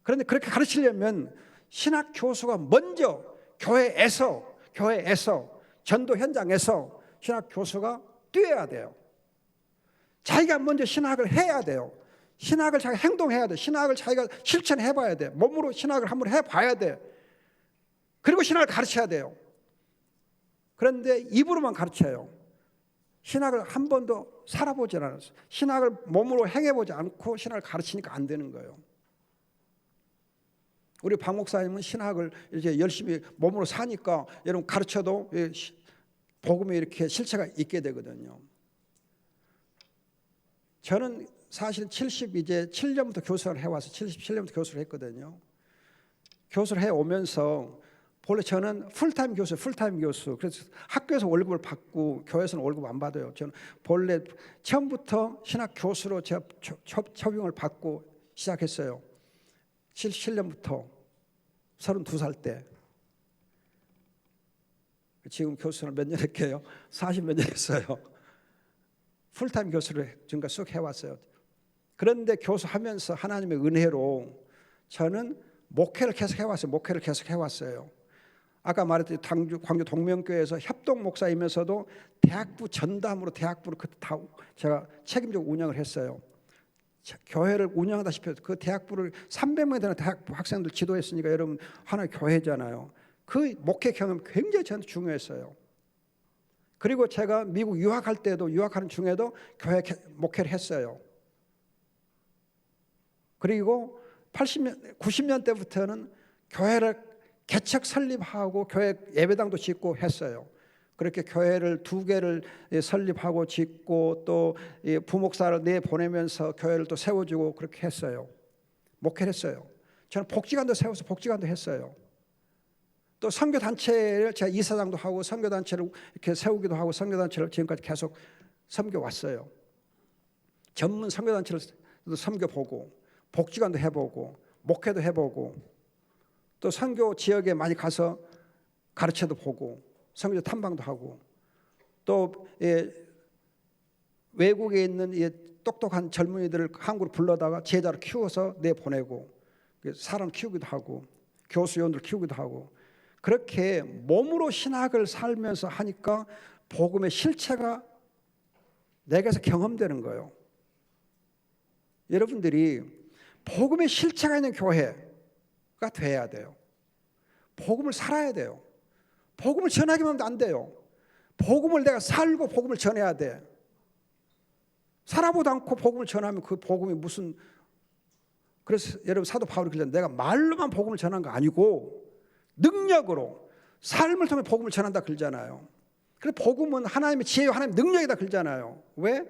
그런데 그렇게 가르치려면 신학 교수가 먼저 교회에서 전도 현장에서 신학 교수가 뛰어야 돼요. 자기가 먼저 신학을 해야 돼요. 신학을 자기가 행동해야 돼. 신학을 자기가 실천해봐야 돼. 몸으로 신학을 한번 해봐야 돼. 그리고 신학을 가르쳐야 돼요. 그런데 입으로만 가르쳐요. 신학을 한 번도 살아보지 않았어요. 신학을 몸으로 행해보지 않고 신학을 가르치니까 안 되는 거예요. 우리 박 목사님은 신학을 이제 열심히 몸으로 사니까 여러분 가르쳐도 복음이 이렇게 실체가 있게 되거든요. 저는 사실 77년부터 교수를 해와서 77년부터 교수를 했거든요. 교수를 해오면서 본래 저는 풀타임 교수. 그래서 학교에서 월급을 받고 교회에서는 월급 안 받아요. 저는 본래 처음부터 신학 교수로 제가 초빙을 받고 시작했어요. 77년부터 32살 때. 지금 교수를 몇 년 했게요? 40 몇 년 했어요. 풀타임 교수를 지금까지 쭉 해왔어요. 그런데 교수하면서 하나님의 은혜로 저는 목회를 계속 해왔어요. 아까 말했듯이 광주 동명교회에서 협동 목사이면서도 대학부 전담으로 대학부를 그때 다 제가 책임지고 운영을 했어요. 교회를 운영하다시피 그 대학부를 300명이 되는 대학부 학생들 지도했으니까 여러분 하나의 교회잖아요. 그 목회 경험 굉장히 저한테 중요했어요. 그리고 제가 미국 유학할 때도 유학하는 중에도 교회 목회를 했어요. 그리고 90년 때부터는 교회를 개척 설립하고 교회 예배당도 짓고 했어요. 그렇게 교회를 2개를 설립하고 짓고 또 부목사를 내보내면서 교회를 또 세워주고 그렇게 했어요. 목회를 했어요. 저는 복지관도 세워서 복지관도 했어요. 또 선교단체를 제가 이사장도 하고 선교단체를 이렇게 세우기도 하고 선교단체를 지금까지 계속 섬겨왔어요. 전문 선교단체를 섬겨보고 복지관도 해보고 목회도 해보고 또 선교 지역에 많이 가서 가르쳐도 보고 선교지 탐방도 하고 또 외국에 있는 똑똑한 젊은이들을 한국으로 불러다가 제자로 키워서 내보내고 사람 키우기도 하고 교수 요원들 키우기도 하고 그렇게 몸으로 신학을 살면서 하니까 복음의 실체가 내게서 경험되는 거예요. 여러분들이 복음의 실체가 있는 교회가 돼야 돼요. 복음을 살아야 돼요. 복음을 전하기만 하면 안 돼요. 복음을 내가 살고 복음을 전해야 돼. 살아보도 않고 복음을 전하면 그 복음이 무슨 그래서 여러분 사도 바울이 그러잖아요. 내가 말로만 복음을 전한 거 아니고 능력으로 삶을 통해 복음을 전한다 그러잖아요. 그래서 복음은 하나님의 지혜와 하나님의 능력이다 그러잖아요. 왜?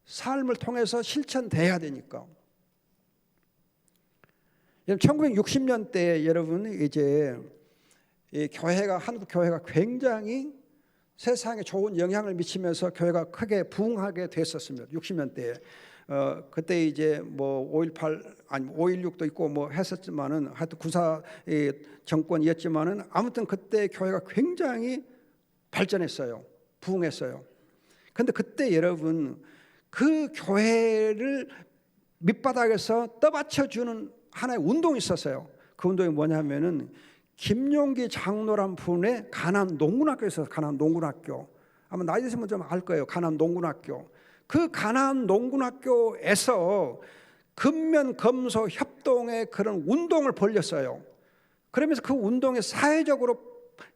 삶을 통해서 실천돼야 되니까. 여러분 1960년대 여러분 이제 이 교회가 한국 교회가 굉장히 세상에 좋은 영향을 미치면서 교회가 크게 부흥하게 됐었습니다. 60년대에 그때 이제 뭐 5.18 아니 5.16도 있고 뭐 했었지만은 하여튼 구사 정권이었지만은 아무튼 그때 교회가 굉장히 발전했어요. 부흥했어요. 그런데 그때 여러분 그 교회를 밑바닥에서 떠받쳐주는 하나의 운동이 있었어요. 그 운동이 뭐냐면은 김용기 장로란 분의 가남 농군학교에서 가남 농군학교 아마 나이 드시면 좀 알 거예요. 가남 농군학교 그 가남 농군학교에서 근면 검소 협동의 그런 운동을 벌였어요. 그러면서 그 운동에 사회적으로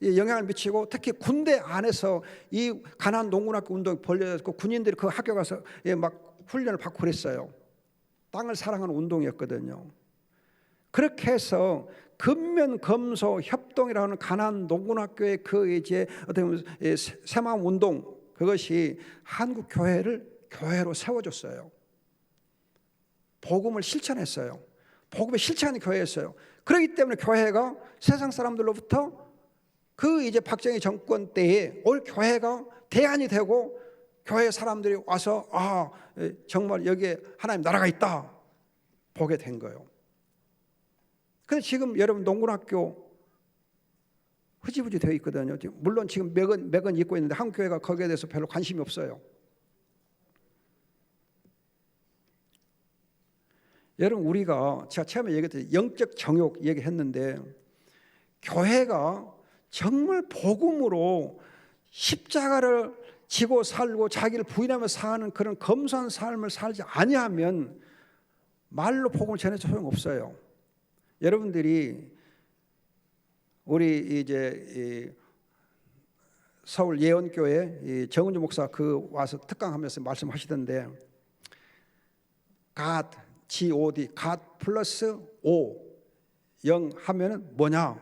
영향을 미치고 특히 군대 안에서 이 가남 농군학교 운동이 벌려졌고 군인들이 그 학교 가서 막 훈련을 받고 그랬어요. 땅을 사랑하는 운동이었거든요. 그렇게 해서 근면 검소 협동이라는 가난 농군학교의 그 이제 어떻게 보면 새마음 운동 그것이 한국 교회를 교회로 세워줬어요. 복음을 실천했어요. 복음을 실천하는 교회였어요. 그렇기 때문에 교회가 세상 사람들로부터 그 이제 박정희 정권 때에 올 교회가 대안이 되고 교회 사람들이 와서 아 정말 여기에 하나님 나라가 있다 보게 된 거예요. 근데 지금 여러분 농군학교 흐지부지 되어 있거든요. 물론 지금 맥은 있고 있는데 한국 교회가 거기에 대해서 별로 관심이 없어요. 여러분 우리가 제가 처음에 얘기했듯이 영적 정욕 얘기했는데 교회가 정말 복음으로 십자가를 지고 살고 자기를 부인하며 사는 그런 검소한 삶을 살지 아니하면 말로 복음을 전해서 소용없어요. 여러분들이 우리 이제 서울 예언교회 정은주 목사 그 와서 특강하면서 말씀하시던데 God, G-O-D, God 플러스 O, 영 하면은 뭐냐?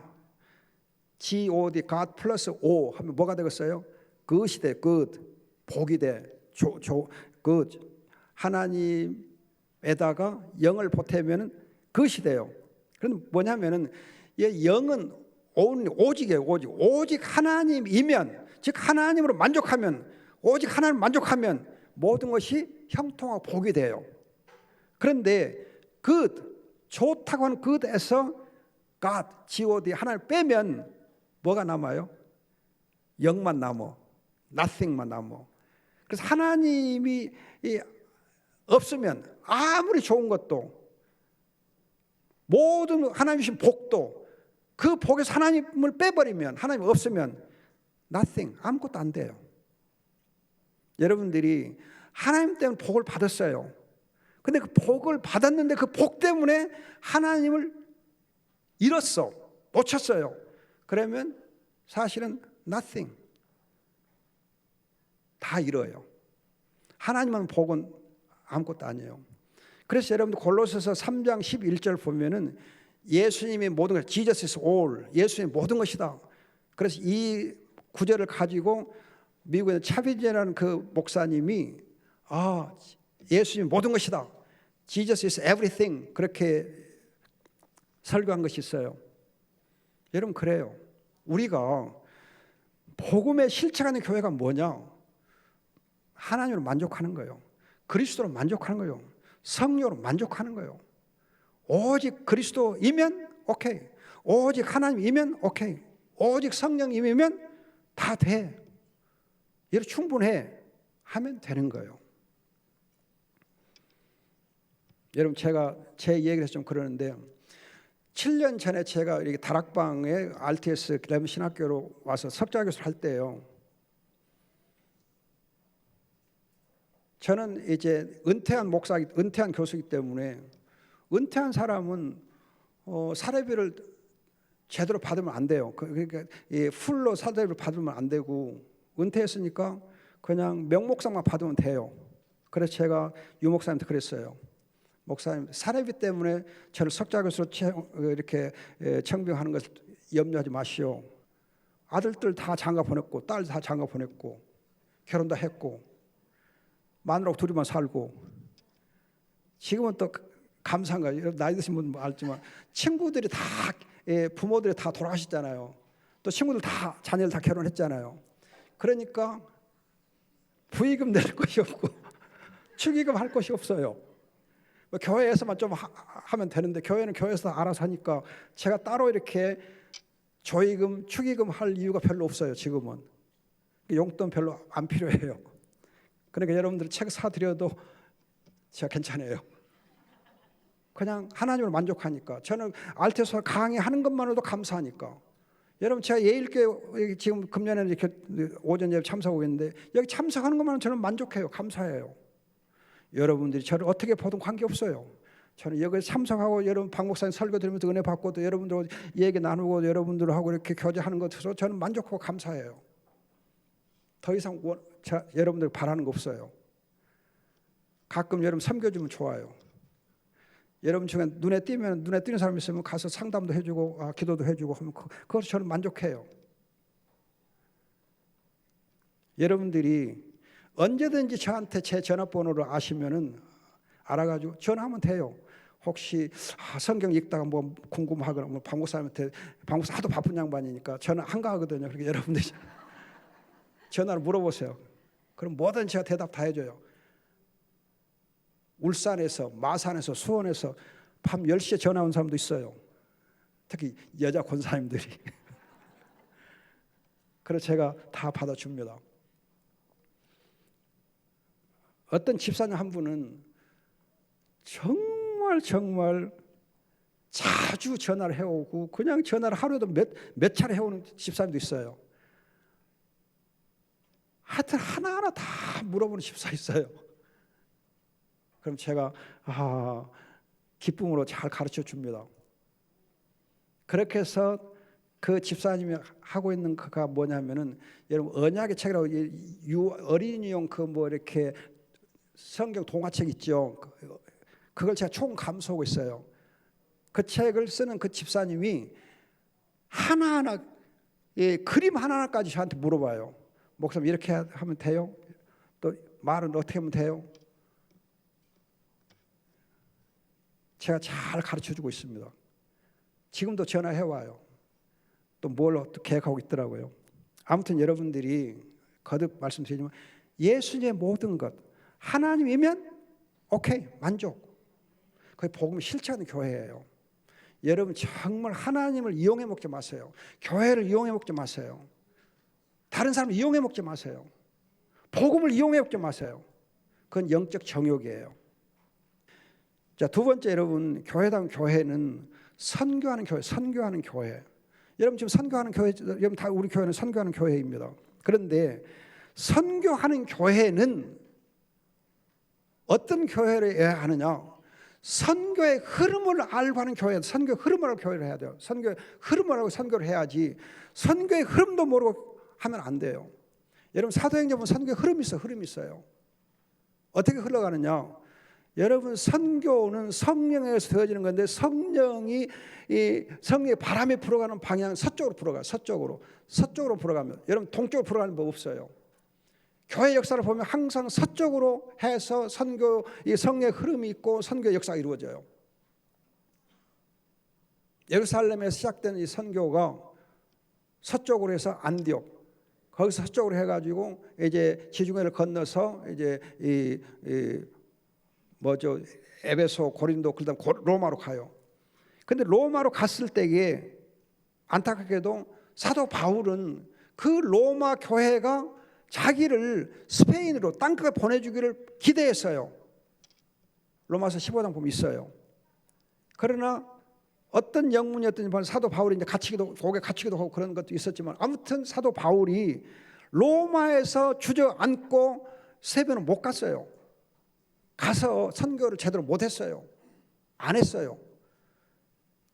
G-O-D, God 플러스 O 하면 뭐가 되겠어요? Good이 돼, good, 복이 돼, good. 하나님에다가 영을 보태면은 good이 돼요. 그럼 뭐냐면은 영은 오직이에요. 오직 하나님이면 즉 하나님으로 만족하면 오직 하나님 만족하면 모든 것이 형통하고 복이 돼요. 그런데 good 좋다고 하는 good에서 God, G-O-D 하나를 빼면 뭐가 남아요? 영만 남어, nothing만 남어. 그래서 하나님이 없으면 아무리 좋은 것도 모든 하나님 주신 복도 그 복에서 하나님을 빼버리면 하나님 없으면 nothing 아무것도 안 돼요. 여러분들이 하나님 때문에 복을 받았어요. 근데 그 복을 받았는데 그 복 때문에 하나님을 잃었어. 놓쳤어요. 그러면 사실은 nothing 다 잃어요. 하나님만 복은 아무것도 아니에요. 그래서 여러분들 골로새서 3장 11절 보면은 예수님이 모든 것, Jesus is all, 예수님이 모든 것이다. 그래서 이 구절을 가지고 미국의 차비제라는 그 목사님이 예수님이 모든 것이다. Jesus is everything 그렇게 설교한 것이 있어요. 여러분 그래요. 우리가 복음에 실천하는 교회가 뭐냐? 하나님으로 만족하는 거예요. 그리스도로 만족하는 거예요. 성령으로 만족하는 거예요. 오직 그리스도이면 오케이. 오직 하나님이면 오케이. 오직 성령이면 다 돼. 이렇게 충분해 하면 되는 거예요. 여러분 제가 제 얘기를 해서 좀 그러는데 7년 전에 제가 이렇게 다락방에 RTS 레몬 신학교로 와서 석좌교수를 할 때요. 저는 이제 은퇴한 교수이기 때문에 은퇴한 사람은 사례비를 제대로 받으면 안 돼요. 그러니까 풀로 사례비를 받으면 안 되고 은퇴했으니까 그냥 명목상만 받으면 돼요. 그래서 제가 유 목사님한테 그랬어요. 목사님 사례비 때문에 저를 석좌교수로 이렇게 청빙하는 것을 염려하지 마시오. 아들들 다 장가 보냈고 딸 다 장가 보냈고 결혼도 했고 마누라하고 둘이만 살고 지금은 또 감사한 거예요. 여러분 나이 드신 분 알지만 친구들이 다 부모들이 다 돌아가셨잖아요. 또 친구들 다 자녀들 다 결혼했잖아요. 그러니까 부의금 낼 것이 없고 축의금 할 것이 없어요. 뭐 교회에서만 좀 하면 되는데 교회는 교회에서 알아서 하니까 제가 따로 이렇게 조의금, 축의금 할 이유가 별로 없어요. 지금은 용돈 별로 안 필요해요. 그러니까 여러분들 책 사드려도 제가 괜찮아요. 그냥 하나님을 만족하니까. 저는 알테소 강의하는 것만으로도 감사하니까. 여러분 제가 예일교회 지금 금년에 이렇게 오전 예배 참석하고 있는데 여기 참석하는 것만으로 저는 만족해요. 감사해요. 여러분들이 저를 어떻게 보든 관계없어요. 저는 여기 참석하고 여러분 박 목사님 설교 들으면서 은혜 받고 또 여러분들 얘기 나누고 여러분들하고 이렇게 교제하는 것으로 저는 만족하고 감사해요. 더 이상 여러분들 바라는 거 없어요. 가끔 여러분 섬겨주면 좋아요. 여러분 중에 눈에 띄는 사람 있으면 가서 상담도 해주고 기도도 해주고 하면 그것으로 저는 만족해요. 여러분들이 언제든지 저한테 제 전화번호를 아시면은 알아가지고 전화하면 돼요. 혹시 성경 읽다가 뭐 궁금하거나 뭐 박 목사님한테 박 목사 하도 바쁜 양반이니까 전화 한가하거든요. 그러니까 여러분들이 전화를 물어보세요. 그럼 뭐든 제가 대답 다 해줘요. 울산에서 마산에서 수원에서 밤 10시에 전화 온 사람도 있어요. 특히 여자 권사님들이. 그래서 제가 다 받아줍니다. 어떤 집사님 한 분은 정말 자주 전화를 해오고 그냥 전화를 하루에도 몇 차례 해오는 집사님도 있어요. 하여튼 하나하나 다 물어보는 집사 있어요. 그럼 제가 기쁨으로 잘 가르쳐 줍니다. 그렇게 해서 그 집사님이 하고 있는 그가 뭐냐면은 여러분 언약의 책이라고 어린이용 그 뭐 이렇게 성경 동화책 있죠. 그걸 제가 총 감수하고 있어요. 그 책을 쓰는 그 집사님이 하나하나 그림 하나하나까지 저한테 물어봐요. 목사님 이렇게 하면 돼요? 또 말은 어떻게 하면 돼요? 제가 잘 가르쳐주고 있습니다. 지금도 전화해와요. 또 뭘 계획하고 있더라고요. 아무튼 여러분들이 거듭 말씀드리지만 예수님의 모든 것 하나님이면 오케이 만족. 그게 복음을 실천하는 교회예요. 여러분 정말 하나님을 이용해 먹지 마세요. 교회를 이용해 먹지 마세요. 다른 사람을 이용해 먹지 마세요. 복음을 이용해 먹지 마세요. 그건 영적 정욕이에요. 자, 두 번째 여러분 교회다운 교회는 선교하는 교회. 여러분 지금 선교하는 교회, 여러분 다 우리 교회는 선교하는 교회입니다. 그런데 선교하는 교회는 어떤 교회를 해야 하느냐? 선교의 흐름을 알고 하는 교회, 선교 흐름을 알고 교회를 해야 돼요. 선교의 흐름을 알고 선교를 해야지 선교의 흐름도 모르고 하면 안 돼요. 여러분 사도행전 보면 선교의 흐름이 있어요. 어떻게 흘러가느냐? 여러분 선교는 성령에서 되어지는 건데 성령의 바람이 불어가는 방향 서쪽으로 불어가요. 서쪽으로 불어가면 여러분 동쪽으로 불어가는 법 없어요. 교회 역사를 보면 항상 서쪽으로 해서 선교 이 성령의 흐름이 있고 선교의 역사가 이루어져요. 예루살렘에서 시작된 이 선교가 서쪽으로 해서 안디옥 거기서 서쪽으로 해가지고 이제 지중해를 건너서 이제 에베소, 고린도 그다음 로마로 가요. 근데 로마로 갔을 때에 안타깝게도 사도 바울은 그 로마 교회가 자기를 스페인으로 땅끝에 보내주기를 기대했어요. 로마서 15장 보면 있어요. 그러나 어떤 영문이었든지 사도 바울이 이제 고개 갇히기도 하고 그런 것도 있었지만 아무튼 사도 바울이 로마에서 주저앉고 스페인은 못 갔어요. 가서 선교를 제대로 못했어요. 안 했어요.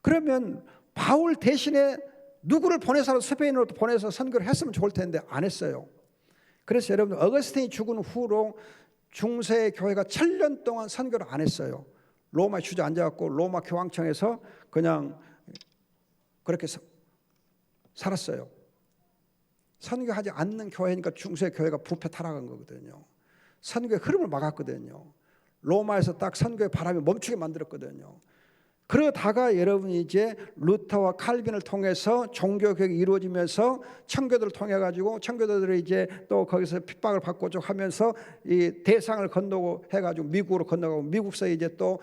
그러면 바울 대신에 누구를 보내서 스페인으로 보내서 선교를 했으면 좋을 텐데 안 했어요. 그래서 여러분 어거스틴이 죽은 후로 중세 교회가 7년 동안 선교를 안 했어요. 로마에 주저앉아갖고 로마 교황청에서 그냥 그렇게 살았어요. 선교하지 않는 교회니까 중세 교회가 부패 타락한 거거든요. 선교의 흐름을 막았거든요. 로마에서 딱 선교의 바람이 멈추게 만들었거든요. 그러다가 여러분이 이제 루터와 칼빈을 통해서 종교개혁이 이루어지면서 청교도를 통해 가지고 청교도들이 이제 또 거기서 핍박을 받고 쭉 하면서 이 대상을 건너고 해가지고 미국으로 건너가고 미국서 이제 또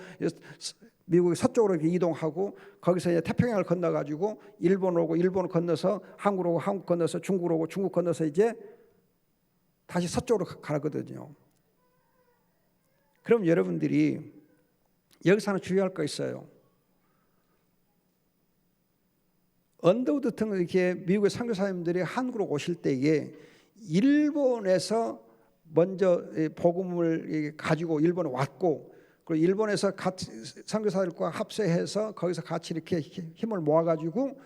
미국이 서쪽으로 이렇게 이동하고 거기서 이제 태평양을 건너 가지고 일본 오고 일본 건너서 한국 오고 한국 건너서 중국 오고 중국 건너서 이제 다시 서쪽으로 가거든요. 그럼 여러분들이 여기서 하나 주의할 거 있어요. 언더우드 등 이렇게 미국의 선교사님들이 한국으로 오실 때에 일본에서 먼저 복음을 가지고 일본에 왔고, 그리고 일본에서 같이 선교사들과 합세해서 거기서 같이 이렇게 힘을 모아가지고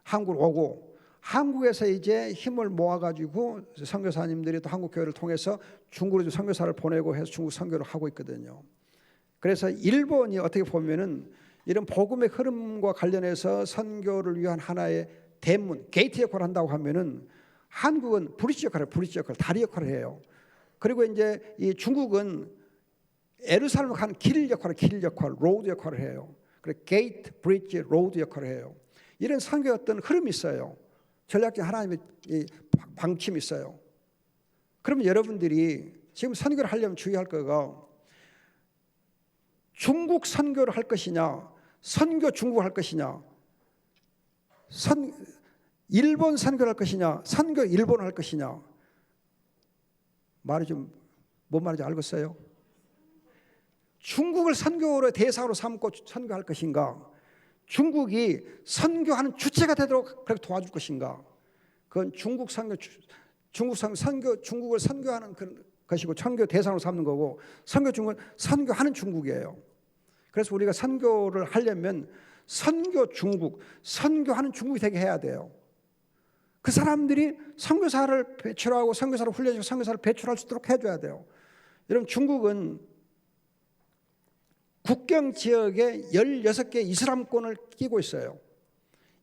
한국으로 오고, 한국에서 이제 힘을 모아가지고 선교사님들이 또 한국 교회를 통해서 중국으로 선교사를 보내고 해서 중국 선교를 하고 있거든요. 그래서 일본이 어떻게 보면은 이런 복음의 흐름과 관련해서 선교를 위한 하나의 대문, 게이트 역할을 한다고 하면은 한국은 브릿지 역할을 다리 역할을 해요. 그리고 이제 이 중국은 예루살렘을 가는 길 역할, 로드 역할을 해요. 그래서 게이트, 브릿지, 로드 역할을 해요. 이런 선교의 어떤 흐름이 있어요. 전략적 하나님의 방침이 있어요. 그러면 여러분들이 지금 선교를 하려면 주의할 거가 중국 선교를 할 것이냐, 선교 중국을 할 것이냐, 일본 선교를 할 것이냐, 선교 일본을 할 것이냐. 말이 좀 뭔 말인지 알겠어요? 중국을 선교로 대상으로 삼고 선교할 것인가, 중국이 선교하는 주체가 되도록 그렇게 도와줄 것인가. 그건 중국 선교, 중국을 선교하는 그런 것이고 선교 대상으로 삼는 거고, 선교 중국은 선교하는 중국이에요. 그래서 우리가 선교를 하려면 선교 중국, 선교하는 중국이 되게 해야 돼요. 그 사람들이 선교사를 배출하고 선교사를 훈련시키고 선교사를 배출할 수 있도록 해줘야 돼요. 여러분, 중국은 국경 지역에 16개 이슬람권을 끼고 있어요.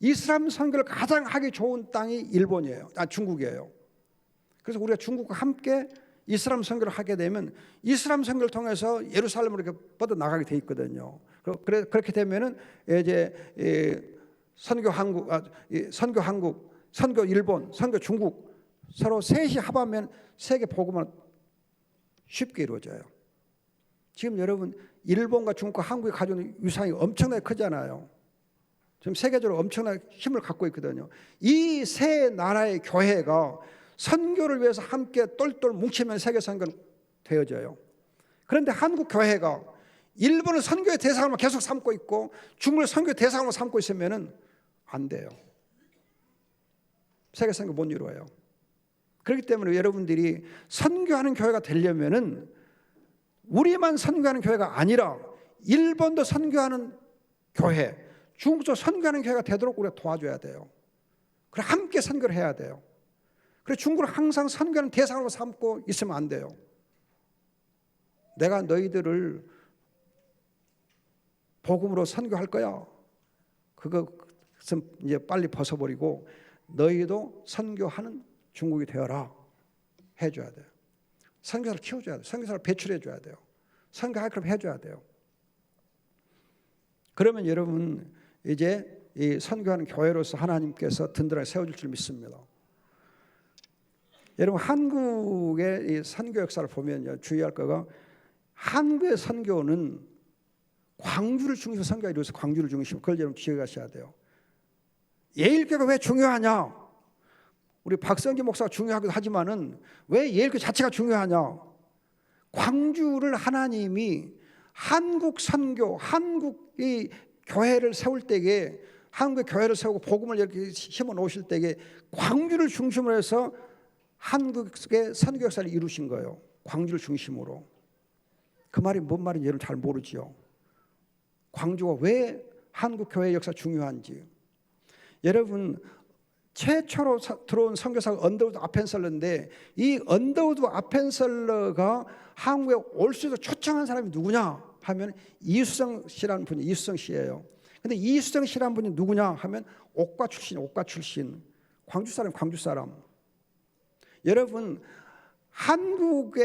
이슬람 선교를 가장 하기 좋은 땅이 일본이에요. 중국이에요. 그래서 우리가 중국과 함께 이슬람 선교를 하게 되면 이슬람 선교를 통해서 예루살렘으로 이렇게 뻗어 나가게 돼 있거든요. 그렇게 되면은 이제 선교 한국, 선교 일본, 선교 중국 서로 셋이 합하면 세계 복음은 쉽게 이루어져요. 지금 여러분, 일본과 중국과 한국이 가지는 위상이 엄청나게 크잖아요. 지금 세계적으로 엄청나게 힘을 갖고 있거든요. 이 세 나라의 교회가 선교를 위해서 함께 똘똘 뭉치면 세계 선교는 되어져요. 그런데 한국 교회가 일본을 선교의 대상으로 계속 삼고 있고 중국을 선교의 대상으로 삼고 있으면은 안 돼요. 세계 선교 못 이루어요. 그렇기 때문에 여러분들이 선교하는 교회가 되려면은 우리만 선교하는 교회가 아니라 일본도 선교하는 교회, 중국도 선교하는 교회가 되도록 우리가 도와줘야 돼요. 그리고 함께 선교를 해야 돼요. 그래서 중국을 항상 선교하는 대상으로 삼고 있으면 안 돼요. 내가 너희들을 복음으로 선교할 거야. 그것은 이제 빨리 벗어버리고 너희도 선교하는 중국이 되어라 해줘야 돼요. 선교사를 키워줘야 돼요. 선교사를 배출해줘야 돼요. 선교할 그럼 해줘야 돼요. 그러면 여러분 이제 이 선교하는 교회로서 하나님께서 든든하게 세워줄 줄 믿습니다. 여러분, 한국의 이 선교 역사를 보면요, 주의할 거가 한국의 선교는 광주를 중심으로 선교가 이루어서 광주를 중심으로, 그걸 여러분 기억하셔야 돼요. 예일교회가 왜 중요하냐? 우리 박성기 목사가 중요하기도 하지만은 왜 예일교회 자체가 중요하냐? 광주를 하나님이 한국 선교, 한국의 교회를 세울 때에, 한국의 교회를 세우고 복음을 이렇게 심어 놓으실 때에 광주를 중심으로 해서 한국의 선교 역사를 이루신 거예요. 광주를 중심으로. 그 말이 뭔 말인지 여러분 잘 모르지요. 광주가 왜 한국 교회 역사 중요한지. 여러분, 최초로 들어온 선교사가 언더우드 아펜셀러인데 이 언더우드 아펜셀러가 한국에 올 수 있도록 초청한 사람이 누구냐 하면 이수정 씨라는 분이, 이수정 씨예요. 근데 이수정 씨라는 분이 누구냐 하면 옥과 출신. 광주 사람. 여러분, 한국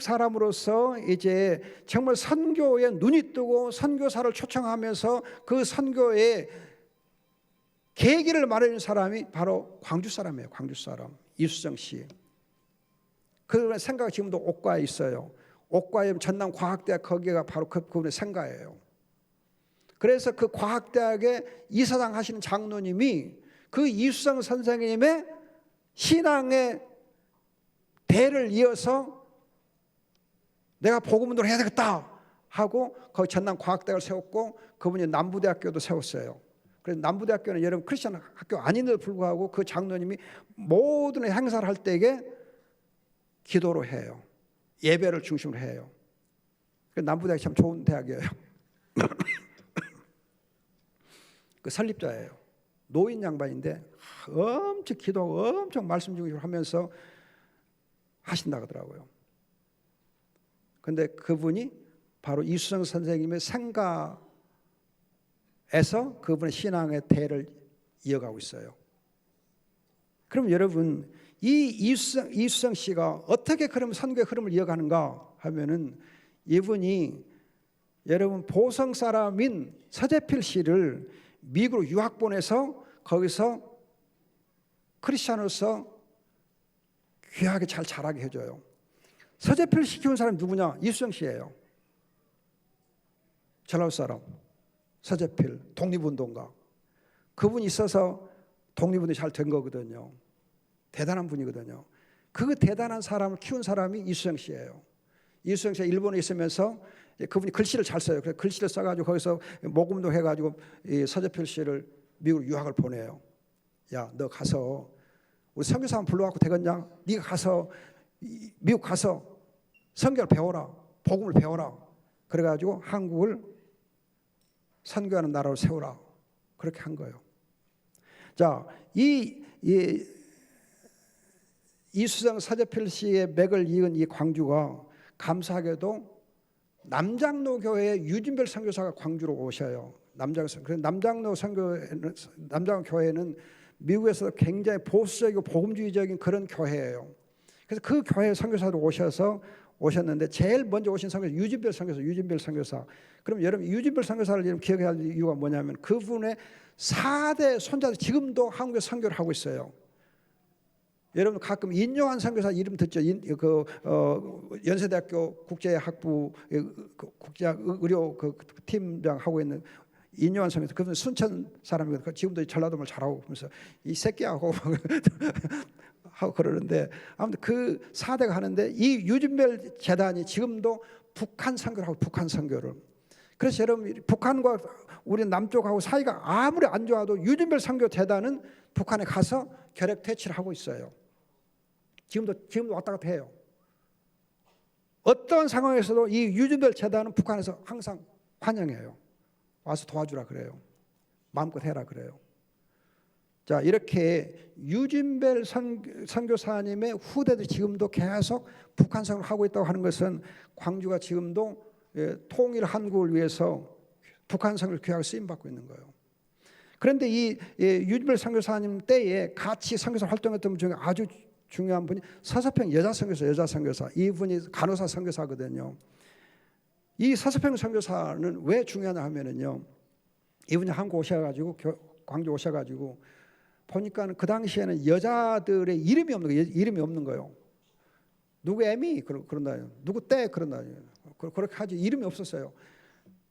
사람으로서 이제 정말 선교에 눈이 뜨고 선교사를 초청하면서 그 선교에 계기를 마련한 사람이 바로 광주 사람이에요. 광주 사람 이수정 씨. 그 생각 지금도 옥과에 있어요. 옥과에 전남 과학대학 거기가 바로 그분의 생가예요. 그래서 그 과학대학의 이사장 하시는 장로님이 그 이수정 선생님의 신앙의 대를 이어서 내가 복음운동을 해야 되겠다 하고 거기 전남 과학대학을 세웠고 그분이 남부대학교도 세웠어요. 그래서 남부대학교는 여러분 크리스천 학교 아닌데도 불구하고 그 장로님이 모든 행사를 할 때에 기도로 해요. 예배를 중심으로 해요. 남부대학이 참 좋은 대학이에요. 그 설립자예요. 노인 양반인데 엄청 기도하고 엄청 말씀 중심으로 하면서 하신다고 하더라고요. 그런데 그분이 바로 이수정 선생님의 생가에서 그분의 신앙의 대를 이어가고 있어요. 그럼 여러분 이 이수정 씨가 어떻게 그럼 선교의 흐름을 이어가는가 하면은 이분이 여러분 보성 사람인 서재필 씨를 미국으로 유학 보내서 거기서 크리스찬으로서 귀하게 잘 자라게 해줘요. 서재필 씨 키운 사람이 누구냐? 이수정 씨예요. 전라도 사람 서재필 독립운동가. 그분이 있어서 독립운동이 잘 된 거거든요. 대단한 분이거든요. 그 대단한 사람을 키운 사람이 이수정 씨예요. 이수정 씨가 일본에 있으면서 그분이 글씨를 잘 써요. 그래서 글씨를 써가지고 거기서 모금도 해가지고 이 서재필 씨를 미국 유학을 보내요. 야, 너 가서 우리 선교사 한번 불러갖고 되겠냐? 네가 가서 미국 가서 선교를 배워라, 복음을 배워라. 그래가지고 한국을 선교하는 나라로 세우라. 그렇게 한 거예요. 자, 이수정 서재필 씨의 맥을 이은 이 광주가 감사하게도 남장로 교회의 유진별 선교사가 광주로 오셔요. 남장로 교회는 미국에서 굉장히 보수적이고 복음주의적인 그런 교회예요. 그래서 그 교회 선교사로 오셨는데 제일 먼저 오신 선교사 유진별 선교사. 그럼 여러분 유진별 선교사를 여러분 기억해야 할 이유가 뭐냐면 그분의 4대 손자들 지금도 한국에 선교를 하고 있어요. 여러분 가끔 인요한 선교사 이름 듣죠? 연세대학교 국제학부 국제의료 팀장 하고 있는 인요한 선교사. 그분 순천 사람이거든요. 지금도 전라도 말 잘하고 그러면서 이 새끼하고 하고 그러는데 아무튼 그 4대가 하는데 이 유진별 재단이 지금도 북한 선교를 하고 북한 선교를. 그래서 여러분 북한과 우리 남쪽하고 사이가 아무리 안 좋아도 유진별 선교 재단은 북한에 가서 결핵 퇴치를 하고 있어요. 지금도 왔다 갔다 해요. 어떤 상황에서도 이 유진별 재단은 북한에서 항상 환영해요. 와서 도와주라 그래요. 마음껏 해라 그래요. 자, 이렇게 유진별 선교사님의 후대들이 지금도 계속 북한 선교를 하고 있다고 하는 것은 광주가 지금도 통일 한국을 위해서 북한 선교를 귀하게 쓰임받고 있는 거예요. 그런데 이 유진별 선교사님 때에 같이 선교사 활동했던 분 중에 아주 중요한 분이 서서평 여자 선교사. 이분이 간호사 선교사거든요. 이 서서평 선교사는 왜 중요하냐 하면은요. 이분이 한국 오셔가지고 광주 오셔가지고 보니까 그 당시에는 여자들의 이름이 없는 거예요. 누구 애미 그런다. 누구 때 그런다. 그렇게 하지 이름이 없었어요.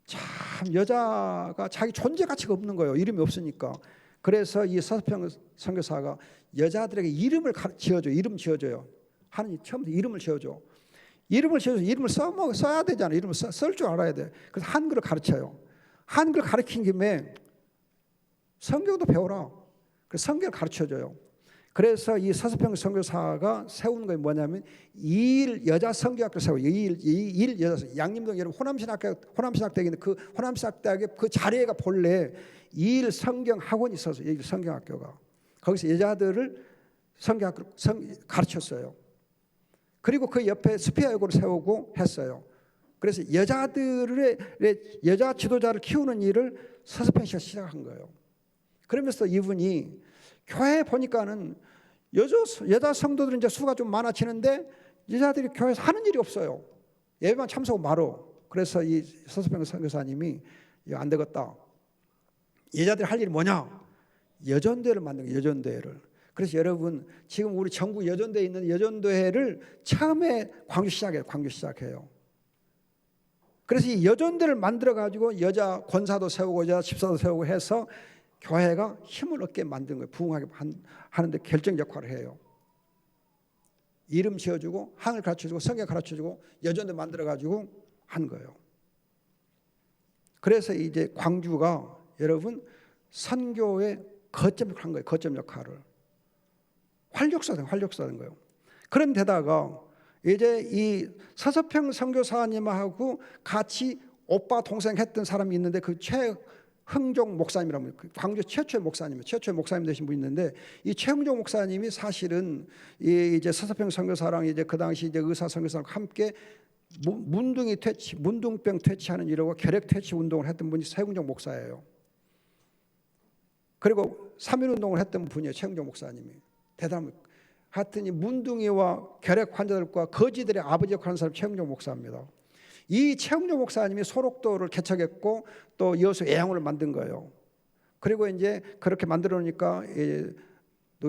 참 여자가 자기 존재 가치가 없는 거예요. 이름이 없으니까. 그래서 이 서서평 선교사가 여자들에게 이름을 지어줘요. 이름 지어줘요. 하느님 처음부터 이름을 지어줘. 이름을 써야 되잖아요. 이름을 쓸 줄 알아야 돼. 그래서 한글을 가르쳐요. 한글 가르친 김에 성경도 배워라. 그래서 성경을 가르쳐줘요. 그래서 이 서서평 선교사가 세운 게 뭐냐면 이일 여자 성경학교 세워요. 이일 여자 양림동 여러분 호남신학대학인데 그 호남신학대학의 그 자리가 본래 이일 성경 학원이 있어서 이일 성경학교가 거기서 여자들을 성경학교 가르쳤어요. 그리고 그 옆에 스피아여고를 세우고 했어요. 그래서 여자 지도자를 키우는 일을 서서평 씨가 시작한 거예요. 그러면서 이분이 교회 보니까는 여자 성도들은 이제 수가 좀 많아지는데 여자들이 교회에서 하는 일이 없어요. 예배만 참석하고 말어. 그래서 이 서서평 선교사님이 이거 안 되겠다. 여자들이 할 일이 뭐냐? 여전대회를 만든 거예요. 여전대회를. 그래서 여러분 지금 우리 전국 여전대에 있는 여전대회를 처음에 광주 시작해요. 그래서 이 여전대를 만들어 가지고 여자 권사도 세우고 여자 집사도 세우고 해서 교회가 힘을 얻게 만든 거예요. 부흥하게 하는데 결정 역할을 해요. 이름 지어주고 항을 가르쳐주고 성경 가르쳐주고 여전대 만들어 가지고 한 거예요. 그래서 이제 광주가 여러분 선교의 거점을 한 거예요. 거점 역할을 활력소된 거예요. 그런데다가 이제 이 서서평 선교사님하고 같이 오빠 동생 했던 사람이 있는데 그 최흥종 목사님이라고 광주 최초의 목사님 되신 분이 있는데 이 최흥종 목사님이 사실은 이제 서서평 선교사랑 이제 그 당시 이제 의사 선교사랑 함께 문둥병 퇴치하는 이러고 결핵 퇴치 운동을 했던 분이 최흥종 목사예요. 그리고 3.1 운동을 했던 분이에요. 최흥종 목사님이 대단한. 하여튼 이 문둥이와 결핵 환자들과 거지들의 아버지 역할하는 사람이 최흥종 목사입니다. 이 최흥종 목사님이 소록도를 개척했고 또 여수 애양호를 만든 거예요. 그리고 이제 그렇게 만들어 놓으니까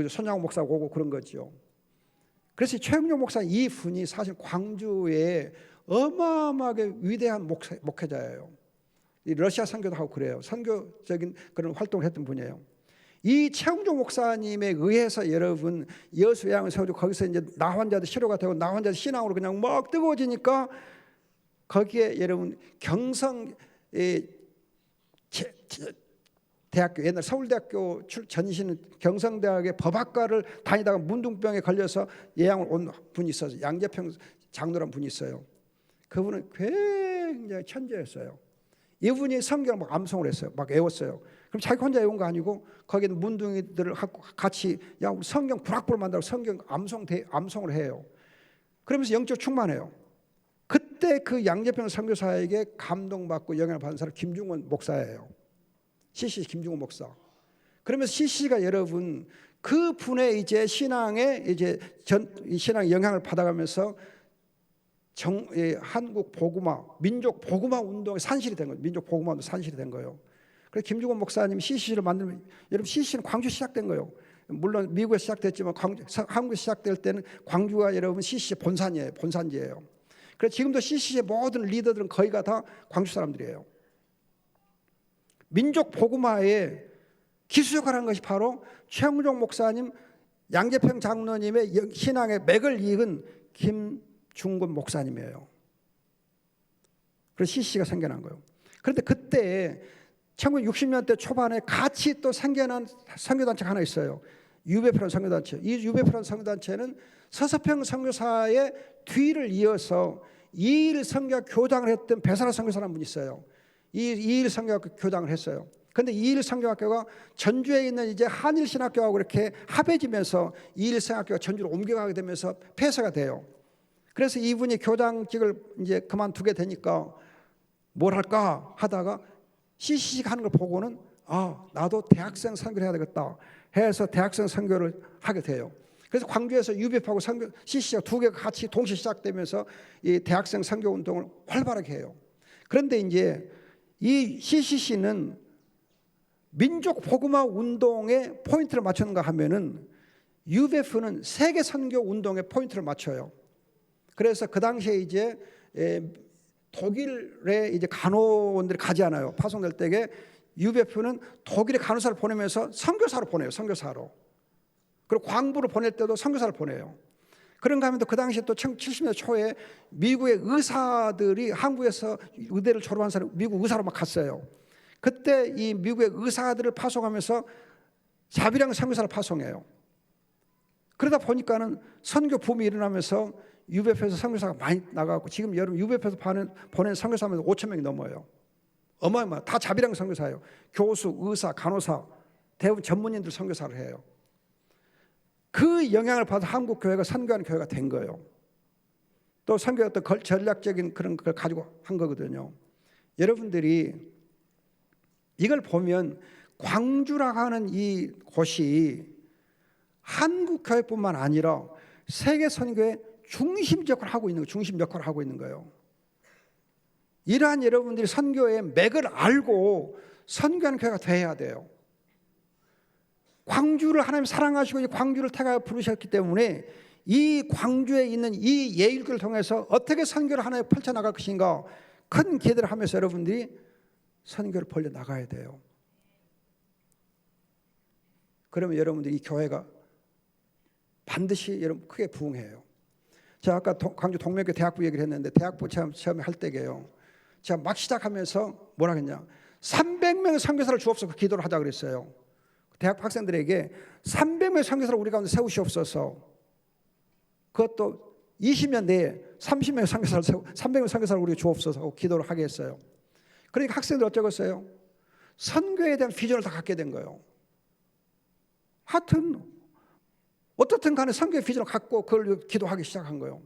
손양호 목사가 오고 그런 거죠. 그래서 최흥종 목사 이 분이 사실 광주에 어마어마하게 위대한 목회자예요. 이 러시아 선교도 하고 그래요. 선교적인 그런 활동을 했던 분이에요. 이 최흥종 목사님에 의해서 여러분 여수 애양을 세우고 거기서 이제 나 환자들 치료가 되고 나 환자들 신앙으로 그냥 막 뜨거워지니까 거기에 여러분 경성 대학교 옛날 서울대학교 전신 경성대학의 법학과를 다니다가 문둥병에 걸려서 예양을 온 분이 있어요. 양재평 장로란 분이 있어요. 그분은 굉장히 천재였어요. 이분이 성경을 막 암송을 했어요. 막 외웠어요. 그럼 자기 혼자 외운 거 아니고 거기는 문둥이들을 같이 야 우리 성경 불학보를 만들고 성경 암송을 해요. 그러면서 영적 충만해요. 그때 그 양재평 선교사에게 감동받고 영향을 받은 사람 김중원 목사예요. CC 김중원 목사. 그러면서 CC가 여러분 그 분의 이제 신앙에 이제 신앙 영향을 받아가면서 한국 복음화, 민족 복음화 운동의 산실이 된 거예요. 민족 복음화 운동 산실이 된 거예요. 그래서 김중원 목사님 CC를 만들면 여러분 CC는 광주 시작된 거예요. 물론 미국에서 시작됐지만 한국에 시작될 때는 광주가 여러분 CC 본산지예요. 그래서 지금도 CC의 모든 리더들은 거의가 다 광주 사람들이에요. 민족 복음화에 기수역할한 것이 바로 최흥종 목사님, 양재평 장로님의 신앙의 맥을 이은 김중권 목사님이에요. 그래서 CC가 생겨난 거예요. 그런데 그때 1960년대 초반에 같이 또 생겨난 선교단체가 하나 있어요. 유배표라는 선교단체. 이 유배표라는 선교단체는 서서평 선교사의 뒤를 이어서 이일 선교 교장을 했던 배사라 선교사라는 분이 있어요. 이일 선교 교장을 했어요. 그런데 이일 선교학교가 전주에 있는 이제 한일신학교하고 이렇게 합해지면서 이일 선교학교가 전주로 옮겨가게 되면서 폐쇄가 돼요. 그래서 이분이 교장직을 이제 그만두게 되니까 뭘 할까 하다가 CCC가 하는 걸 보고는 나도 대학생 선교를 해야 되겠다 해서 대학생 선교를 하게 돼요. 그래서 광주에서 UBF하고 CCC가 두 개가 같이 동시에 시작되면서 이 대학생 선교 운동을 활발하게 해요. 그런데 이제 이 CCC는 민족 복음화 운동에 포인트를 맞추는가 하면은 UBF는 세계 선교 운동에 포인트를 맞춰요. 그래서 그 당시에 이제 독일에 이제 간호원들이 가지 않아요. 파송될 때에 UBF는 독일에 간호사를 보내면서 선교사로 보내요. 선교사로. 그리고 광부를 보낼 때도 선교사를 보내요. 그런가 하면 또 그 당시에 또 70년대 초에 미국의 의사들이 한국에서 의대를 졸업한 사람이 미국 의사로 막 갔어요. 그때 이 미국의 의사들을 파송하면서 자비랑 선교사를 파송해요. 그러다 보니까는 선교 붐이 일어나면서 UBF에서 선교사가 많이 나가고 지금 여러분 UBF에서 보낸 선교사면 5천 명이 넘어요. 어마어마 다 자비랑 선교사예요. 교수, 의사, 간호사 대부분 전문인들 선교사를 해요. 그 영향을 받아 한국 교회가 선교하는 교회가 된 거예요. 또 선교의 어떤 전략적인 그런 걸 가지고 한 거거든요. 여러분들이 이걸 보면 광주라고 하는 이 곳이 한국 교회뿐만 아니라 세계 선교의 중심 역할을 하고 있는 거예요. 중심 역할을 하고 있는 거예요. 이러한 여러분들이 선교의 맥을 알고 선교하는 교회가 되어야 돼요. 광주를 하나님 사랑하시고 이 광주를 택하여 부르셨기 때문에 이 광주에 있는 이 예일교를 통해서 어떻게 선교를 하나님 펼쳐나갈 것인가 큰 기대를 하면서 여러분들이 선교를 벌려 나가야 돼요. 그러면 여러분들이 이 교회가 반드시 여러분 크게 부흥해요. 제가 아까 광주 동명교 대학부 얘기를 했는데 대학부 처음에 할 때게요. 제가 막 시작하면서 뭐라 했냐? 300명의 선교사를 주옵소서 기도를 하자 그랬어요. 대학 학생들에게 300명의 선교사를 우리 가운데 세우시옵소서. 그것도 20년 내에 30명의 선교사를 300명의 선교사를 우리가 주옵소서 하고 기도를 하게 했어요. 그러니까 학생들 어쩌겠어요? 선교에 대한 비전을 다 갖게 된 거예요. 하여튼 어떻든 간에 선교의 비전을 갖고 그걸 기도하기 시작한 거예요.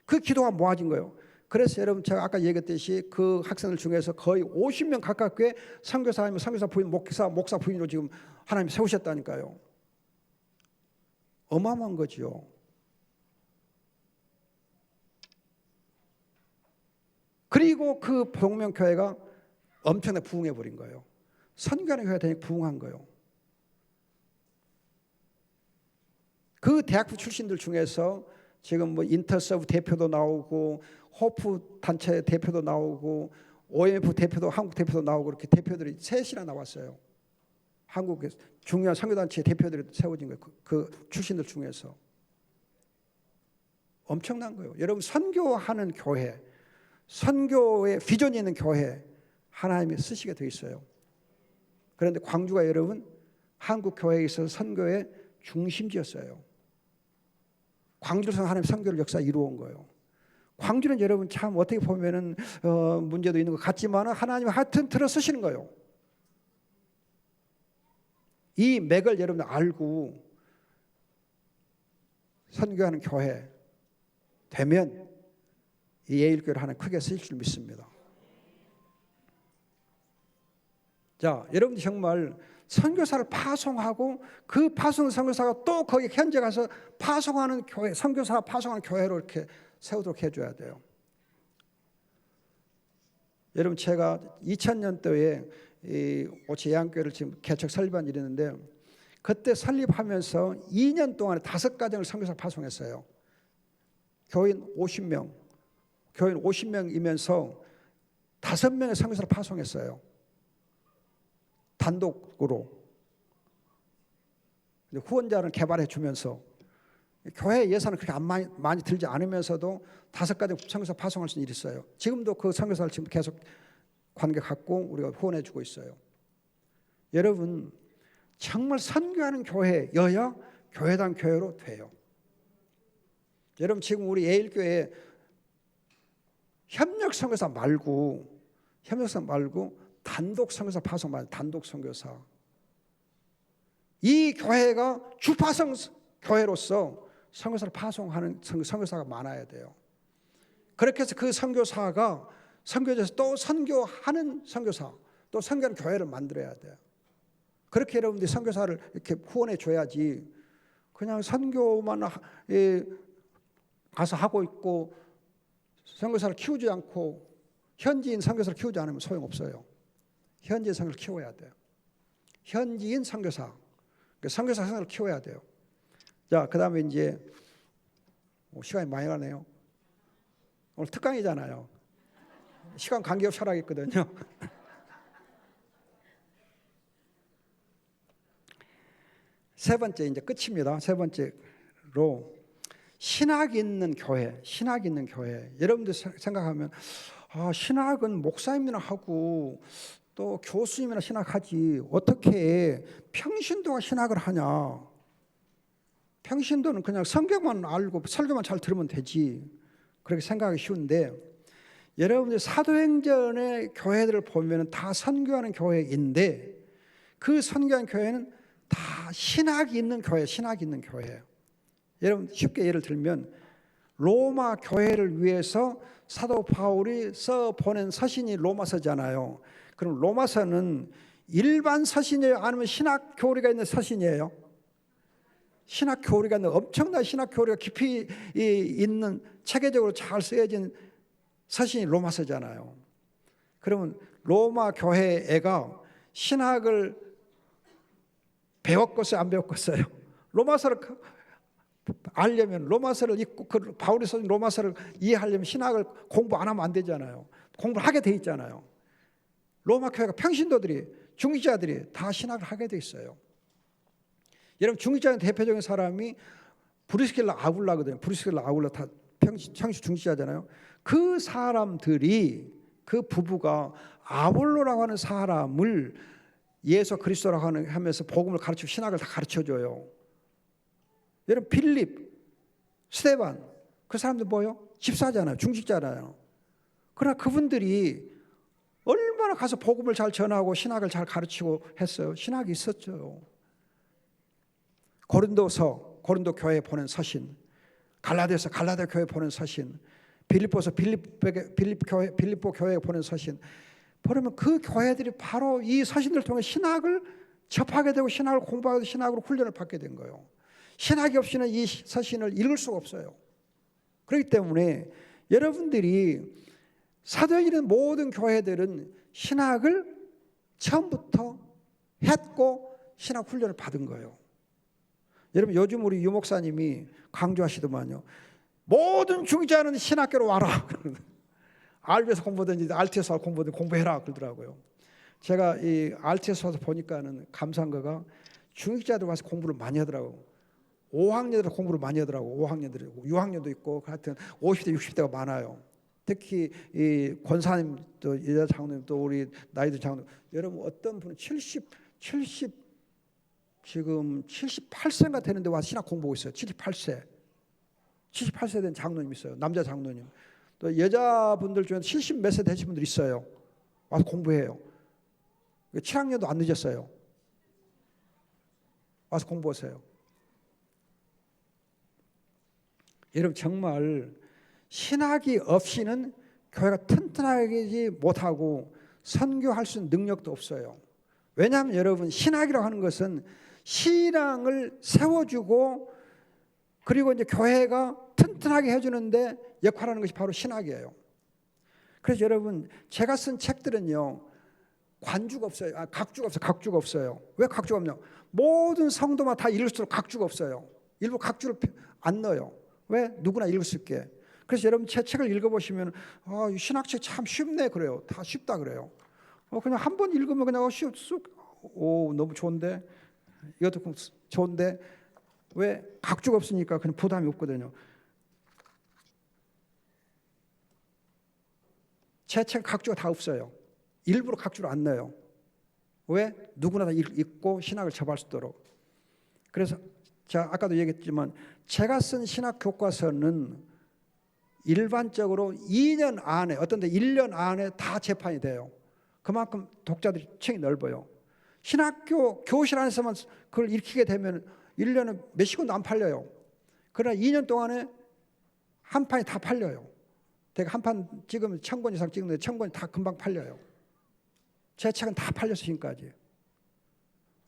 그 기도가 모아진 거예요. 그래서 여러분 제가 아까 얘기했듯이 그 학생들 중에서 거의 50명 가깝게 선교사님, 선교사 부인, 목사 부인으로 지금 하나님 세우셨다니까요. 어마어마한 거지요. 그리고 그 동명교회가 엄청나게 부흥해 버린 거예요. 선교하는 교회가 되니까 부흥한 거예요. 그 대학부 출신들 중에서 지금 뭐 인터서브 대표도 나오고 호프 단체 대표도 나오고 OMF 대표도 한국 대표도 나오고 그렇게 대표들이 셋이나 나왔어요. 한국의 중요한 선교단체 대표들이 세워진 거예요. 그 출신들 중에서 엄청난 거예요. 여러분 선교하는 교회, 선교의 비전이 있는 교회 하나님이 쓰시게 돼 있어요. 그런데 광주가 여러분 한국 교회에 있어서 선교의 중심지였어요. 광주에서 하나님 선교를 역사 이루어온 거예요. 광주는 여러분 참 어떻게 보면은 문제도 있는 것 같지만 하나님이 하여튼 들어 쓰시는 거예요. 이 맥을 여러분 알고 선교하는 교회 되면 이 예일교회를 하나님 크게 쓰실 줄 믿습니다. 자, 여러분들 정말 선교사를 파송하고 그 파송 선교사가 또 거기 현재 가서 파송하는 교회, 선교사 파송하는 교회로 이렇게 세우도록 해줘야 돼요. 여러분 제가 2000년도에 이 오치 예안교회를 지금 개척 설립한 일이 있는데 그때 설립하면서 2년 동안에 5가정을 선교사 파송했어요. 교인 50명, 교인 50명이면서 5명의 선교사를 파송했어요. 단독으로 후원자를 개발해 주면서 교회 예산은 그렇게 많이 들지 않으면서도 5가지 선교사 파송할 수 있는 일이 있어요. 지금도 그 선교사를 지금 계속 관계 갖고 우리가 후원해 주고 있어요. 여러분 정말 선교하는 교회여야 교회당 교회로 돼요. 여러분 지금 우리 예일교회 협력 선교사 말고 단독 선교사 파송 말고 단독 선교사. 이 교회가 주파성 교회로서 선교사를 파송하는 선교사가 많아야 돼요. 그렇게 해서 그 선교사가 선교지에서 또 선교하는 선교사, 또 선교하는 교회를 만들어야 돼요. 그렇게 여러분들이 선교사를 이렇게 후원해 줘야지 그냥 선교만 가서 하고 있고 선교사를 키우지 않고 현지인 선교사를 키우지 않으면 소용없어요. 현지인 선교를 키워야 돼요. 현지인 선교사, 선교사 선교를 키워야 돼요. 자, 그 다음에 이제 시간이 많이 가네요. 오늘 특강이잖아요. 시간 관계없이 하라겠거든요. 세 번째 이제 끝입니다. 세 번째로 신학 있는 교회, 신학 있는 교회. 여러분들 생각하면 신학은 목사님이나 하고 또 교수님이나 신학하지 어떻게 평신도가 신학을 하냐. 평신도는 그냥 성경만 알고 설교만 잘 들으면 되지. 그렇게 생각하기 쉬운데 여러분들 사도행전의 교회들을 보면 다 선교하는 교회인데 그 선교하는 교회는 다 신학이 있는 교회, 신학이 있는 교회예요. 여러분 쉽게 예를 들면 로마 교회를 위해서 사도 바울이 써 보낸 서신이 로마서잖아요. 그럼 로마서는 일반 서신이에요? 아니면 신학 교리가 있는 서신이에요? 신학 교리가 엄청난 신학 교리가 깊이 있는 체계적으로 잘 쓰여진 서신이 로마서잖아요. 그러면 로마 교회 애가 신학을 배웠겠어요, 안 배웠겠어요? 로마서를 알려면 로마서를 읽고 바울이 쓴 로마서를 이해하려면 신학을 공부 안 하면 안 되잖아요. 공부를 하게 돼 있잖아요. 로마 교회가 평신도들이 중직자들이 다 신학을 하게 돼 있어요. 여러분 중직자의 대표적인 사람이 브리스길라 아굴라거든요. 브리스길라 아굴라 다 평시 중직자잖아요. 그 사람들이 그 부부가 아볼로라고 하는 사람을 예수 그리스도라고 하면서 복음을 가르치고 신학을 다 가르쳐줘요. 여러분 빌립, 스데반 그 사람들 뭐요? 집사잖아요. 중직자잖아요. 그러나 그분들이 얼마나 가서 복음을 잘 전하고 신학을 잘 가르치고 했어요. 신학이 있었죠. 고린도 교회에 보낸 서신, 갈라디아서 갈라디아 교회에 보낸 서신, 빌립보서 빌립보 교회에 보낸 서신. 그러면 그 교회들이 바로 이 서신들을 통해 신학을 접하게 되고 신학을 공부하고 신학으로 훈련을 받게 된 거예요. 신학이 없이는 이 서신을 읽을 수가 없어요. 그렇기 때문에 여러분들이 사도행전의 모든 교회들은 신학을 처음부터 했고 신학 훈련을 받은 거예요. 여러분 요즘 우리 유 목사님이 강조하시더만요. 모든 중직자는 신학교로 와라. RB에서 공부하든지 RT에서 공부하든지 공부해라 그러더라고요. 제가 이 RT에서 와서 보니까는 감사한 거가 중직자들 와서 공부를 많이 하더라고요. 5학년들 공부를 많이 하더라고요. 5학년들이 6학년도 있고 하여튼 50대 60대가 많아요. 특히 이 권사님 또 여자 장로님 또 우리 나이도 장로님 여러분 어떤 분은 지금 78세가 되는데 와서 신학 공부하고 있어요. 78세 된 장로님 있어요. 남자 장로님. 또 여자분들 중에 70 몇 세 되신 분들 있어요. 와서 공부해요. 7학년도 안 늦었어요. 와서 공부하세요. 여러분 정말 신학이 없이는 교회가 튼튼하게 못하고 선교할 수 있는 능력도 없어요. 왜냐하면 여러분 신학이라고 하는 것은 신앙을 세워주고 그리고 이제 교회가 튼튼하게 해주는데 역할하는 것이 바로 신학이에요. 그래서 여러분 제가 쓴 책들은요 관주가 없어요. 각주가 없어요. 각주가 없어요. 왜 각주가 없냐? 모든 성도만 다 읽을수록 각주가 없어요. 일부 각주를 안 넣어요. 왜? 누구나 읽을 수 있게. 그래서 여러분 제 책을 읽어보시면 이 신학책 참 쉽네 그래요. 다 쉽다 그래요. 그냥 한 번 읽으면 그냥 너무 좋은데 이것도 좋은데 왜? 각주가 없으니까 그냥 부담이 없거든요. 제 책 각주가 다 없어요. 일부러 각주를 안 넣어요. 왜? 누구나 다 읽고 신학을 접할 수 있도록. 그래서 제가 아까도 얘기했지만 제가 쓴 신학 교과서는 일반적으로 2년 안에 어떤 데 1년 안에 다 재판이 돼요. 그만큼 독자들이 책이 넓어요. 신학교 교실 안에서만 그걸 읽히게 되면 1년에 몇십 권도 안 팔려요. 그러나 2년 동안에 한 판이 다 팔려요. 제가 한 판 찍으면 1000권 이상 찍는데 1000권이 다 금방 팔려요. 제 책은 다 팔렸어요. 지금까지.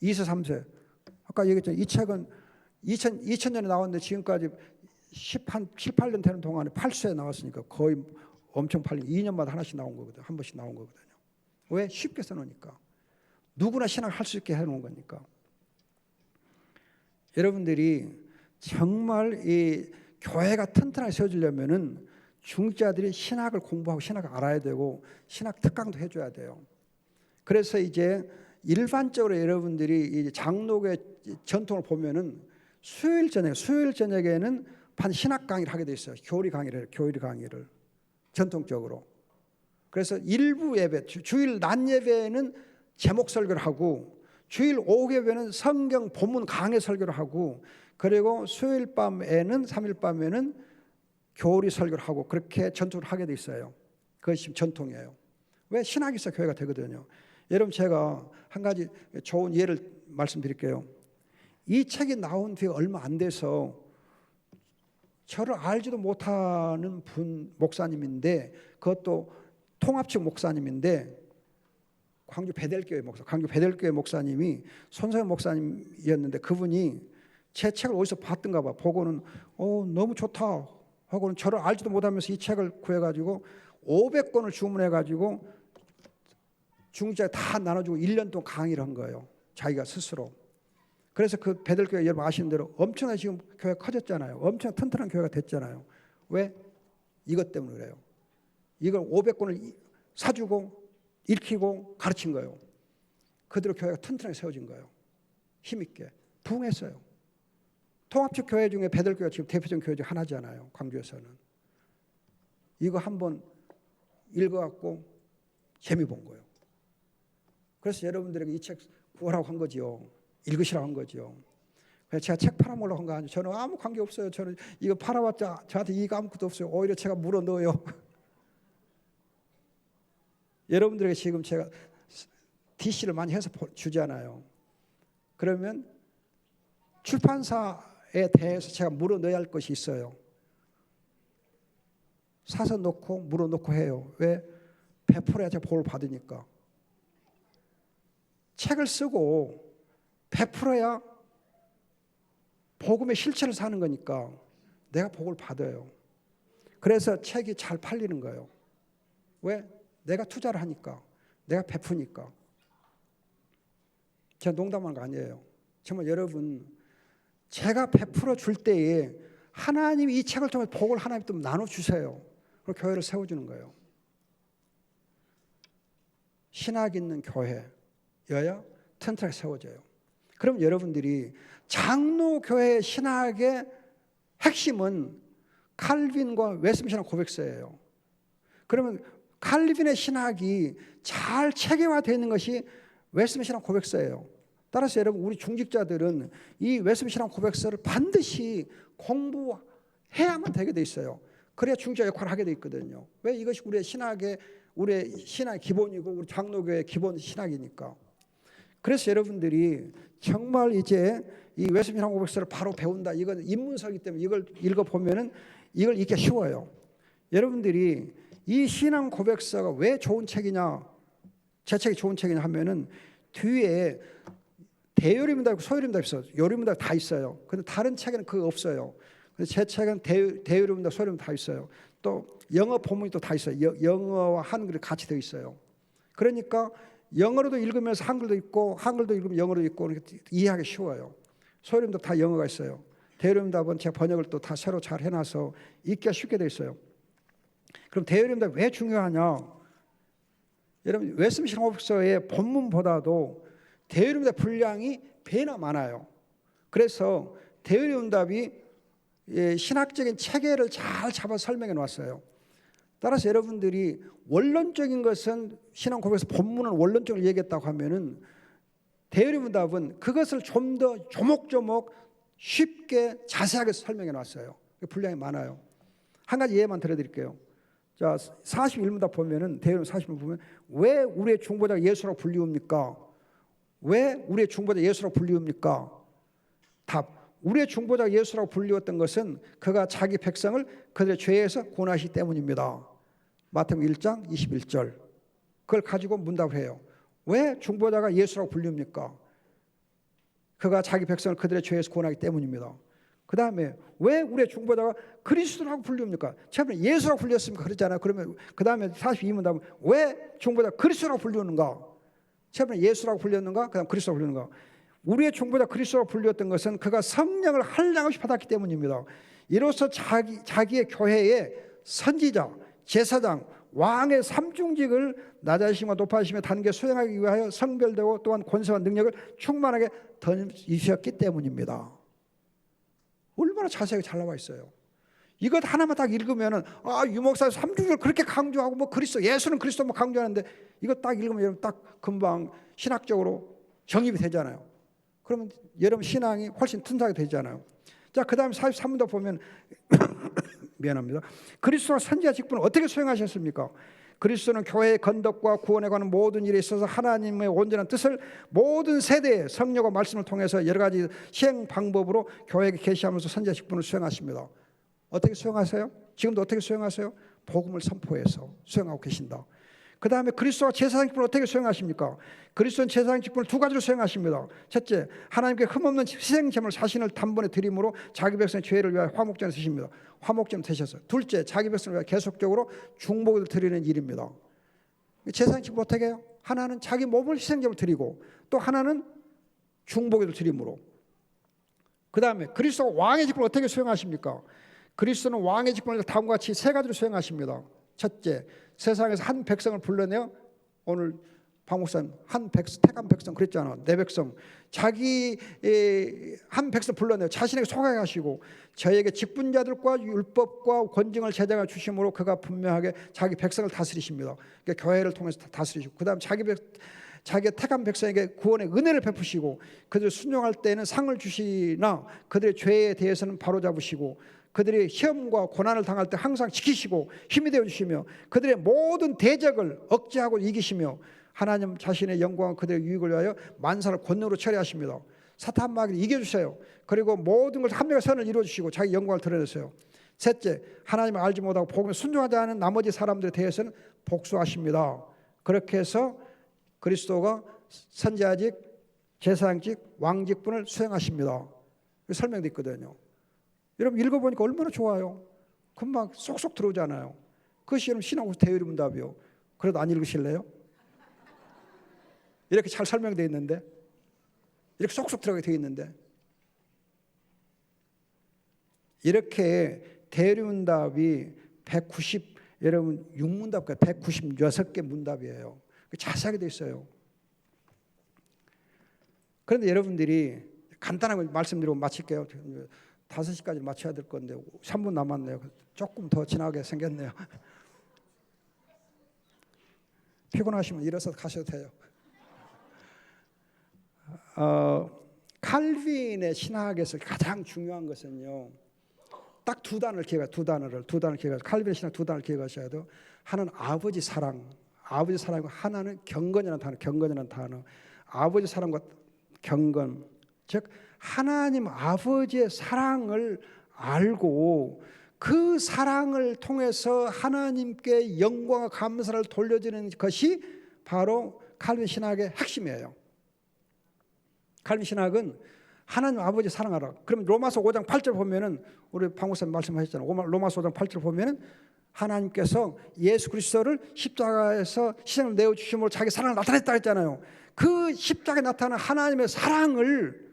2세 3세. 아까 얘기했잖아요. 이 책은 2000년에 나왔는데 지금까지 7, 8년 되는 동안에 8쇄에 나왔으니까 거의 엄청 팔린 2년마다 하나씩 나온 거거든요. 한 번씩 나온 거거든요. 왜? 쉽게 써놓으니까. 누구나 신학을 할 수 있게 해놓은 거니까. 여러분들이 정말 이 교회가 튼튼하게 세워지려면은 중직자들이 신학을 공부하고 신학을 알아야 되고 신학 특강도 해줘야 돼요. 그래서 이제 일반적으로 여러분들이 이제 장로교의 전통을 보면은 수요일 저녁에는 반 신학 강의를 하게 돼 있어요. 교리 강의를 전통적으로. 그래서 일부 예배, 주일 낮 예배에는 제목 설교를 하고 주일 오후 예배는 성경 본문 강해 설교를 하고 그리고 수요일 밤에는 3일 밤에는 교리 설교를 하고 그렇게 전통을 하게 돼 있어요. 그것이 전통이에요. 왜? 신학이 있어 교회가 되거든요. 여러분 제가 한 가지 좋은 예를 말씀드릴게요. 이 책이 나온 뒤에 얼마 안 돼서 저를 알지도 못하는 분 목사님인데 그것도 통합측 목사님인데 광주 베델교회 목사님이 손성현 목사님이었는데 그분이 제 책을 어디서 봤던가 봐. 보고는 너무 좋다 하고는 저를 알지도 못하면서 이 책을 구해가지고 500권을 주문해가지고 중직자에 다 나눠주고 1년 동안 강의를 한 거예요. 자기가 스스로. 그래서 그 베들교회 여러분 아시는 대로 엄청나게 지금 교회가 커졌잖아요. 엄청 튼튼한 교회가 됐잖아요. 왜? 이것 때문에 그래요. 이걸 500권을 사주고 읽히고 가르친 거예요. 그대로 교회가 튼튼하게 세워진 거예요. 힘있게. 부흥했어요. 통합적 교회 중에 베들교회가 지금 대표적인 교회 중 하나잖아요. 광주에서는. 이거 한번 읽어갖고 재미 본 거예요. 그래서 여러분들에게 이 책 구하라고 한 거지요. 읽으시라고 한 거지요. 그래서 제가 책 팔아먹으려고 한 거 아니에요. 저는 아무 관계 없어요. 저는 이거 팔아봤자 저한테 이익 아무것도 없어요. 오히려 제가 물어 넣어요. 여러분들에게 지금 제가 DC를 많이 해서 주잖아요. 그러면 출판사에 대해서 제가 물어 넣어야 할 것이 있어요. 사서 놓고 물어 놓고 해요. 왜? 베풀어야 제가 복을 받으니까. 책을 쓰고 베풀어야 복음의 실체를 사는 거니까 내가 복을 받아요. 그래서 책이 잘 팔리는 거예요. 왜? 내가 투자를 하니까. 내가 베푸니까. 제가 농담하는 거 아니에요. 정말 여러분, 제가 베풀어 줄 때에 하나님이 이 책을 통해 복을 하나님 또 나눠주세요. 그리고 교회를 세워주는 거예요. 신학 있는 교회여야 튼튼하게 세워져요. 그럼 여러분들이 장로교회 신학의 핵심은 칼빈과 웨스민스터 고백서예요. 그러면 칼빈의 신학이 잘 체계화되어 있는 것이 웨스민스터 고백서예요. 따라서 여러분 우리 중직자들은 이 웨스민스터 고백서를 반드시 공부해야만 되게 돼 있어요. 그래야 중직자 역할을 하게 돼 있거든요. 왜? 이것이 우리의 신학의 기본이고 우리 장로교의 기본 신학이니까. 그래서 여러분들이 정말 이제 이 웨스민스터 고백서를 바로 배운다. 이건 입문서이기 때문에 이걸 읽어보면은 이걸 읽기 쉬워요. 여러분들이 이 신앙 고백서가 왜 좋은 책이냐, 제 책이 좋은 책이냐 하면은 뒤에 대요리문답, 소요리문답 있어요. 요리문답 다 있어요. 근데 다른 책에는 그거 없어요. 그래서 제 책은 대요리문답, 소요리문답 다 있어요. 또 영어 본문이 또 다 있어요. 영어와 한글이 같이 되어 있어요. 그러니까 영어로도 읽으면서 한글도 있고 한글도 읽으면 영어로 있고 이해하기 쉬워요. 소요리문답 다 영어가 있어요. 대요리문답은 제가 번역을 또 다 새로 잘 해놔서 읽기가 쉽게 되어 있어요. 그럼 대요리문답이 왜 중요하냐? 여러분 웨스민스터 고백서의 본문보다도 대요리문답 분량이 배나 많아요. 그래서 대요리문답이 신학적인 체계를 잘 잡아 설명해 놨어요. 따라서 여러분들이 원론적인 것은 신앙 고백에서 본문은 원론적으로 얘기했다고 하면은 대요리문답은 그것을 좀 더 조목조목 쉽게 자세하게 설명해 놨어요. 분량이 많아요. 한 가지 예만 들어드릴게요. 자, 41문답 보면은 대요리문답 41문답 보면 왜 우리의 중보자가 예수라고 불리웁니까? 왜 우리의 중보자 예수라고 불리웁니까? 답. 우리의 중보자가 예수라고 불리웠던 것은 그가 자기 백성을 그들의 죄에서 구원하시기 때문입니다. 마태복음 1장 21절. 그걸 가지고 문답을 해요. 왜 중보자가 예수라고 불리웁니까? 그가 자기 백성을 그들의 죄에서 구원하기 때문입니다. 그 다음에 왜 우리의 중보자가 그리스도라고 불리웁니까? 처음에 예수라고 불렸습니까? 그랬잖아요. 그러면 그 다음에 42문답은 왜 중보자가 그리스도라고 불리우는가? 처음에 예수라고 불렸는가? 그 다음 그리스도라고 불리는가? 우리의 중보자 그리스도라고 불렸던 것은 그가 성령을 한량없이 받았기 때문입니다. 이로써 자기의 교회의 선지자, 제사장, 왕의 삼중직을 낮아지심과 높아지심의 단계 수행하기 위하여 성별되고 또한 권세와 능력을 충만하게 던지셨기 때문입니다. 얼마나 자세하게 잘 나와 있어요. 이것 하나만 딱 읽으면은 유목사 삼중직을 그렇게 강조하고 뭐 그리스도 예수는 그리스도 뭐 강조하는데 이거 딱 읽으면 여러분 딱 금방 신학적으로 정립이 되잖아요. 그러면 여러분 신앙이 훨씬 튼튼하게 되잖아요. 자, 그 다음에 43문답 보면 미안합니다. 그리스도와 선지자 직분을 어떻게 수행하셨습니까? 그리스도는 교회의 건덕과 구원에 관한 모든 일에 있어서 하나님의 온전한 뜻을 모든 세대에 성령과 말씀을 통해서 여러 가지 시행 방법으로 교회에게 계시하면서 선지자 직분을 수행하십니다. 어떻게 수행하세요? 지금도 어떻게 수행하세요? 복음을 선포해서 수행하고 계신다. 그 다음에 그리스도가 제사장 직분을 어떻게 수행하십니까? 그리스도는 제사장 직분을 두 가지로 수행하십니다. 첫째, 하나님께 흠없는 희생제물 자신을 단번에 드림으로 자기 백성의 죄를 위하여 화목제를 드십니다. 화목제를 드셨어요. 둘째, 자기 백성을 위하여 계속적으로 중복을 드리는 일입니다. 제사장 직분 어떻게 해요? 하나는 자기 몸을 희생제물 드리고 또 하나는 중복을 드림으로. 그 다음에 그리스도가 왕의 직분을 어떻게 수행하십니까? 그리스도는 왕의 직분을 다음과 같이 세 가지로 수행하십니다. 첫째, 세상에서 한 백성을 불러내어, 오늘 박 목사님 택한 백성 그랬잖아. 내 백성, 자기 한 백성 불러내어 자신에게 속하게 하시고 저에게 직분자들과 율법과 권징을 제정해 주심으로 그가 분명하게 자기 백성을 다스리십니다. 그러니까 교회를 통해서 다스리시고, 그 다음 자기의 택한 백성에게 구원의 은혜를 베푸시고 그들을 순종할 때에는 상을 주시나 그들의 죄에 대해서는 바로잡으시고 그들이 시험과 고난을 당할 때 항상 지키시고 힘이 되어주시며 그들의 모든 대적을 억제하고 이기시며 하나님 자신의 영광과 그들의 유익을 위하여 만사를 권능으로 처리하십니다. 사탄 마귀를 이겨주세요. 그리고 모든 것을 합력의 선을 이루어주시고 자기 영광을 드러내세요. 셋째, 하나님을 알지 못하고 복음에 순종하지 않은 나머지 사람들에 대해서는 복수하십니다. 그렇게 해서 그리스도가 선지자직, 제사장직, 왕직분을 수행하십니다. 설명되어 있거든요. 여러분 읽어보니까 얼마나 좋아요. 금방 쏙쏙 들어오잖아요. 그것이 여러분 신앙고사 대의문답이요. 그래도 안 읽으실래요? 이렇게 잘 설명되어 있는데, 이렇게 쏙쏙 들어가게 되어 있는데, 이렇게 대의문답이 190, 여러분 6문답과 196개 문답이에요. 자세하게 되어 있어요. 그런데 여러분들이 간단하게 말씀드리고 마칠게요. 5시까지 마쳐야 될 건데 3분 남았네요. 조금 더 지나게 생겼네요. 피곤하시면 일어서 가셔도 돼요. 칼빈의 신학에서 가장 중요한 것은요, 딱 두 단어를 기억해서 칼빈의 신학 두 단어를 기억하셔야 돼요. 하나는 아버지 사랑이고 하나는 경건이라는 단어. 아버지 사랑과 경건, 즉 하나님 아버지의 사랑을 알고 그 사랑을 통해서 하나님께 영광과 감사를 돌려드리는 것이 바로 칼빈 신학의 핵심이에요. 칼빈 신학은 하나님 아버지 사랑하라. 그럼 로마서 5장 8절 보면은, 우리 박 목사님 말씀하셨잖아요. 로마서 5장 8절 보면은 하나님께서 예수 그리스도를 십자가에서 희생을 내어주심으로 자기 사랑을 나타냈다 했잖아요. 그 십자가에 나타난 하나님의 사랑을,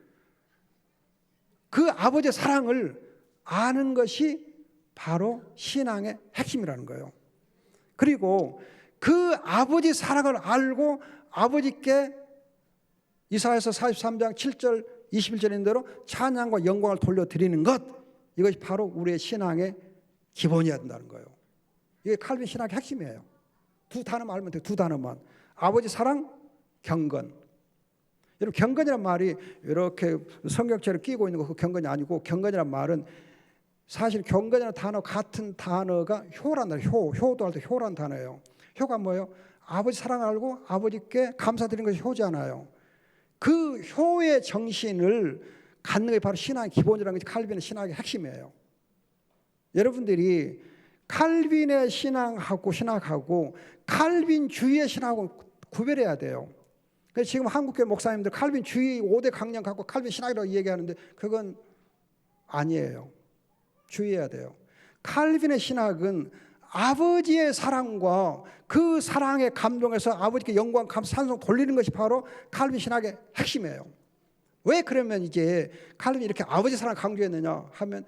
그 아버지의 사랑을 아는 것이 바로 신앙의 핵심이라는 거예요. 그리고 그 아버지 사랑을 알고 아버지께 이사야서 43장 7절 21절인 대로 찬양과 영광을 돌려드리는 것, 이것이 바로 우리의 신앙의 기본이어야 된다는 거예요. 이게 칼빈 신학의 핵심이에요. 두 단어만 알면 돼요. 두 단어만. 아버지 사랑, 경건. 여러분 경건이란 말이 이렇게 성경책을 끼고 있는 거 그 경건이 아니고, 경건이란 말은 사실 경건이라는 단어 같은 단어가 효란 단어, 효도 할 때 효란 단어예요. 효가 뭐예요? 아버지 사랑 알고 아버지께 감사드리는 것이 효잖아요. 그 효의 정신을 갖는 게 바로 신앙의 기본이라는 게 칼빈의 신학의 핵심이에요. 여러분들이 칼빈의 신학하고 칼빈주의의 신학하고 구별해야 돼요. 그래서 지금 한국교회 목사님들 칼빈주의 5대 강령 갖고 칼빈 신학이라고 얘기하는데 그건 아니에요. 주의해야 돼요. 칼빈의 신학은 아버지의 사랑과 그 사랑에 감동해서 아버지께 영광, 감사, 찬송 돌리는 것이 바로 칼빈 신학의 핵심이에요. 왜 그러면 이제 칼빈이 이렇게 아버지 사랑 강조했느냐 하면,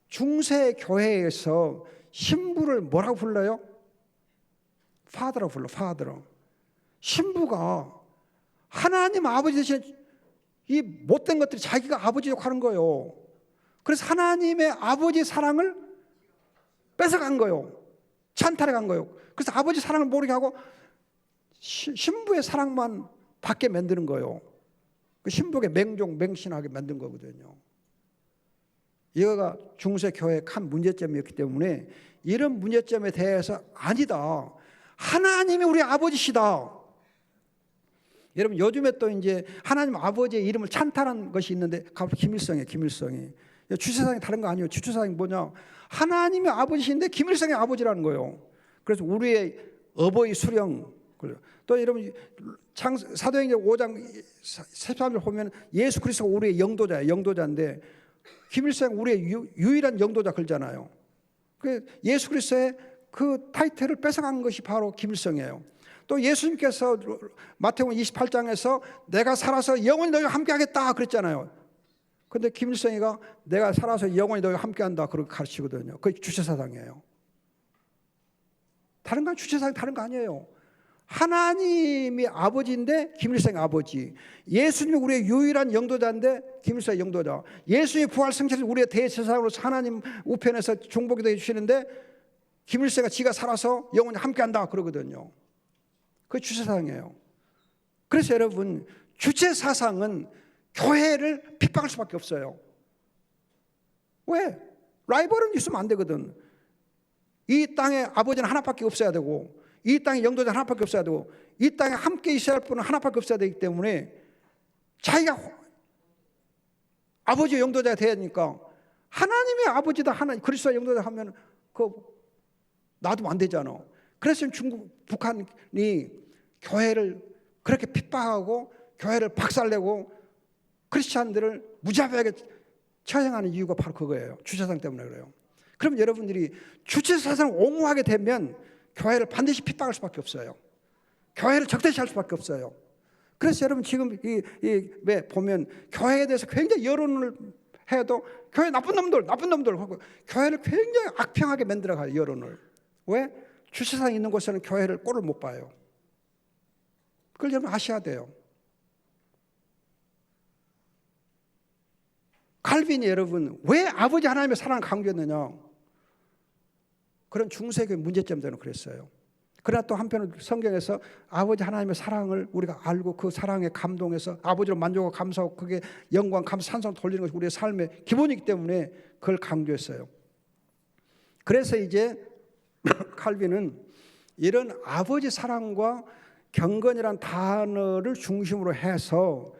중세 교회에서 신부를 뭐라고 불러요? 파더라고 불러, 파더. 신부가 하나님 아버지 대신 이 못된 것들이 자기가 아버지 역할을 하는 거예요. 그래서 하나님의 아버지 사랑을 뺏어간 거예요. 찬탈해 간 거예요. 그래서 아버지 사랑을 모르게 하고 신부의 사랑만 받게 만드는 거예요. 그 신부에게 맹신하게 만든 거거든요. 이거가 중세 교회의 큰 문제점이었기 때문에 이런 문제점에 대해서 아니다, 하나님이 우리 아버지시다. 여러분 요즘에 또 이제 하나님 아버지의 이름을 찬탈한 것이 있는데, 김일성이 주체사상이 다른 거 아니에요. 주체사상이 뭐냐, 하나님의 아버지신데 김일성의 아버지라는 거예요. 그래서 우리의 어버이 수령, 또 여러분 사도행전 5장 13절 보면 예수 그리스도가 우리의 영도자예요. 영도자인데 김일성 우리의 유일한 영도자 그러잖아요. 그 예수 그리스도의 그 타이틀을 뺏어간 것이 바로 김일성이에요. 또 예수님께서 마태복음 28장에서 내가 살아서 영원히 너희와 함께하겠다 그랬잖아요. 그런데 김일성이가 내가 살아서 영원히 너희와 함께한다 그렇게 가르치거든요. 그게 주체사상이에요. 다른 건 주체사상이 다른 거 아니에요. 하나님이 아버지인데 김일성이 아버지, 예수님이 우리의 유일한 영도자인데 김일성이 영도자, 예수님이 부활승천해서 우리의 대제사장으로서 하나님 우편에서 중보기도 해주시는데 김일성이 지가 살아서 영원히 함께한다 그러거든요. 그게 주체사상이에요. 그래서 여러분 주체사상은 교회를 핍박할 수밖에 없어요. 왜? 라이벌은 있으면 안 되거든. 이 땅에 아버지는 하나밖에 없어야 되고 이 땅에 영도자는 하나밖에 없어야 되고 이 땅에 함께 있어야 할 분은 하나밖에 없어야 되기 때문에 자기가 아버지의 영도자가 돼야 되니까 하나님의 아버지다 하나님 그리스도의 영도자 하면 그거 놔두면 안 되잖아. 그래서 중국 북한이 교회를 그렇게 핍박하고 교회를 박살내고 크리스찬들을 무자비하게 처형하는 이유가 바로 그거예요. 주체사상 때문에 그래요. 그럼 여러분들이 주체사상을 옹호하게 되면 교회를 반드시 핍박할 수밖에 없어요. 교회를 적대시할 수밖에 없어요. 그래서 여러분 지금 왜 보면 교회에 대해서 굉장히 여론을 해도 교회 나쁜 놈들 하고 교회를 굉장히 악평하게 만들어가요. 여론을. 왜? 주체사상이 있는 곳에는 교회를 꼴을 못 봐요. 그걸 여러분 아셔야 돼요. 칼빈이 여러분 왜 아버지 하나님의 사랑을 강조했느냐? 그런 중세교의 문제점 때문에 그랬어요. 그러나 또 한편으로 성경에서 아버지 하나님의 사랑을 우리가 알고 그 사랑에 감동해서 아버지로 만족하고 감사하고 그게 영광, 감사, 찬송 돌리는 것이 우리의 삶의 기본이기 때문에 그걸 강조했어요. 그래서 이제 칼빈은 이런 아버지 사랑과 경건이라는 단어를 중심으로 해서